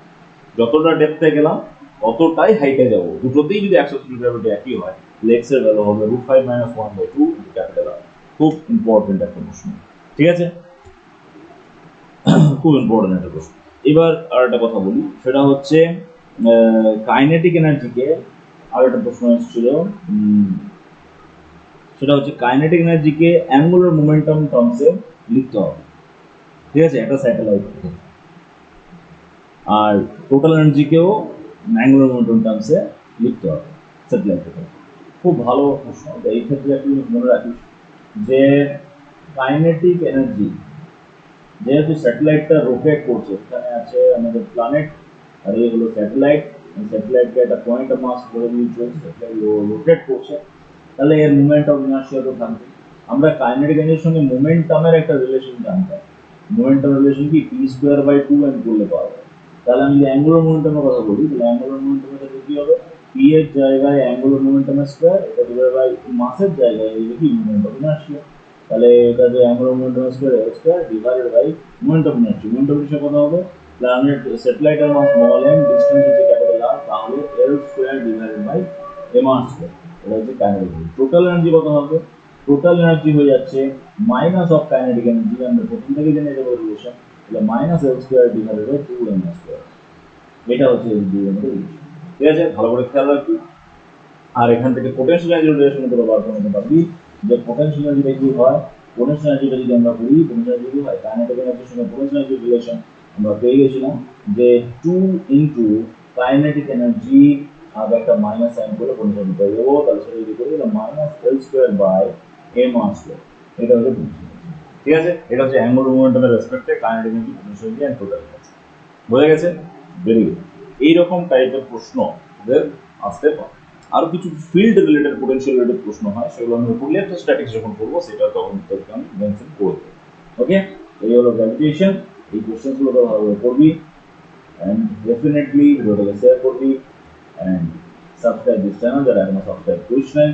যতটা ডেপথে গেলাম ততটাই হাইটে যাব, দুটোতেই যদি অ্যাক্সেলারেশন গ্র্যাভিটি একই হয় এক্স এর ভ্যালু হবে √5 - 1/2 ক্যাপিটাল আর। খুব ইম্পর্টেন্ট একটা প্রশ্ন, ঠিক আছে? খুব ইম্পর্টেন্ট একটা প্রশ্ন। এবার আর একটা কথা বলি, সেটা হচ্ছে কাইনেটিক এনার্জিকে, আর একটা প্রশ্ন এসেছিল, সেটা হচ্ছে কাইনেটিক এনার্জিকে অ্যাঙ্গুলার মোমেন্টাম টার্মসে লিখতে হবে, ঠিক আছে, একটা স্যাটেলাইট। আর টোটাল এনার্জিকেও অ্যাঙ্গুলার মোমেন্টাম টার্মসে লিখতে হবে স্যাটেলাইট। খুব ভালো প্রশ্ন। এই ক্ষেত্রে একটু মনে রাখিস যে কাইনেটিক এনার্জি, যেহেতু স্যাটেলাইটটা রোটেট করছে, এখানে আছে আমাদের প্ল্যানেট আর এই হলো স্যাটেলাইট, স্যাটেলাইটকে একটা পয়েন্ট অফ মাস ধরে দিয়ে চলছে, স্যাটেলাইট রোটেট করছে, তাহলে এর মুভমেন্ট অফ ইনার্শিয়া তো থাকবে। আমরা কাইনেটিক এনার্জির সঙ্গে মোমেন্টামের একটা রিলেশন জানতাম, মোমেন্টাম রিলেশন কি p²/2m করলে পাওয়া যায়। তাহলে আমি যদি অ্যাঙ্গুলার মোমেন্টামের কথা বলি, তাহলে অ্যাঙ্গুলার মোমেন্টামের ক্ষেত্রে কি হবে, p এর জায়গায় অ্যাঙ্গুলার মোমেন্টামের স্কয়ার, এটা ডিভাইড বাই মাসের জায়গায় এই যে কি মোমেন্ট অফ ইনার্শিয়া, তাহলে এটা যে angular momentum square L square divided by moment of inertia. Moment of inertia কত হবে, প্ল্যানেট স্যাটেলাইটের মাস স্মল m, ডিসটেন্স হচ্ছে ক্যাপিটাল আর, তাহলে L square divided by M R square. এটা হচ্ছে কাইনেটিক এনার্জি। টোটাল এনার্জি কত হবে, total energy হয়ে যাচ্ছে মাইনাস অফ কাইনেটিক এনার্জি, আমরা প্রথম থেকে জেনে যাবো রিলেশন, তাহলে minus L square divided by 2m square. এটা হচ্ছে এই দুই এর রিলেশন, ঠিক আছে? ভালো করে খেয়াল রাখবি। আর এখান থেকে পোটেনশিয়াল এনার্জি রিলেশন করে বার করতে পারবি যে পোটেনশিয়াল এনার্জিটা কি হয়, পোটেনশিয়াল এনার্জিটা যদি আমরা করি, পোটেনশিয়াল এনার্জি কি হয়, কাইনেটিক এনার্জির সঙ্গে পোটেনশিয়াল এনার্জির রিলেশন আমরা পেয়ে গেছিলাম যে 2 ইনটু কাইনেটিক এনার্জি আর একটা মাইনাস সাইন করে পোটেনশিয়াল পেয়ে যাবো, তাহলে সেটা যদি করি তাহলে minus L square by M R square. এটা হচ্ছে পোটেনশিয়াল, ঠিক আছে? এটা হচ্ছে অ্যাঙ্গুলার মোমেন্টামের রেসপেক্টে kinetic energy, potential energy and total energy. বোঝা গেছে? Very good. এইরকম টাইপের প্রশ্ন ওদের আসতে পারে। আরো কিছু ফিল্ড রিলেটেড পোটেনশিয়াল রিলেটেড প্রশ্ন হয়, সেগুলো আমি ইলেকট্রোস্ট্যাটিক্স যখন করবো সেটা তখন তোকে আমি মেনশন করে দেবো। ওকে, এই হলো গ্র্যাভিটেশন। এই কোশ্চেনগুলো তো ভালোভাবে করবি এন্ড ডেফিনেটলি ভিডিওটাকে শেয়ার করবি এন্ড সাবস্ক্রাইব দিস চ্যানেল যারা এখনো সাবস্ক্রাইব করিস নাই।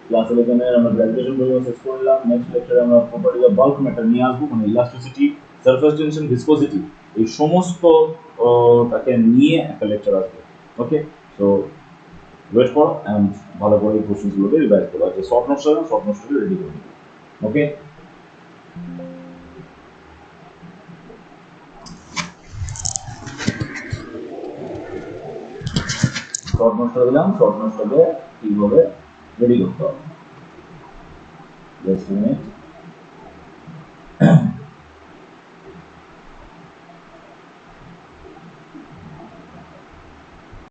ক্লাস 11 এর আমরা গ্র্যাভিটেশন ভিডিও শেষ করলাম। নেক্সট লেকচারে আমরা প্রপার্টিজ অফ বাল্ক ম্যাটার নিয়ে আসবো, মানে ইলাস্টিসিটি, সারফেস টেনশন, ভিসকোসিটি, এই সমস্ত তাকে নিয়ে একটা লেকচার আসবে। ওকে, সো ওয়েট করো অ্যান্ড ভালো করে এই কোশ্চেনগুলোকে রিভাইজ করো। আচ্ছা, শর্ট নোটসটা রেডি করে নিও। ওকে, শর্ট নোটসটা দিলাম, শর্ট নোটসটাকে ঠিকভাবে রেডি করতে হবে। Just minute.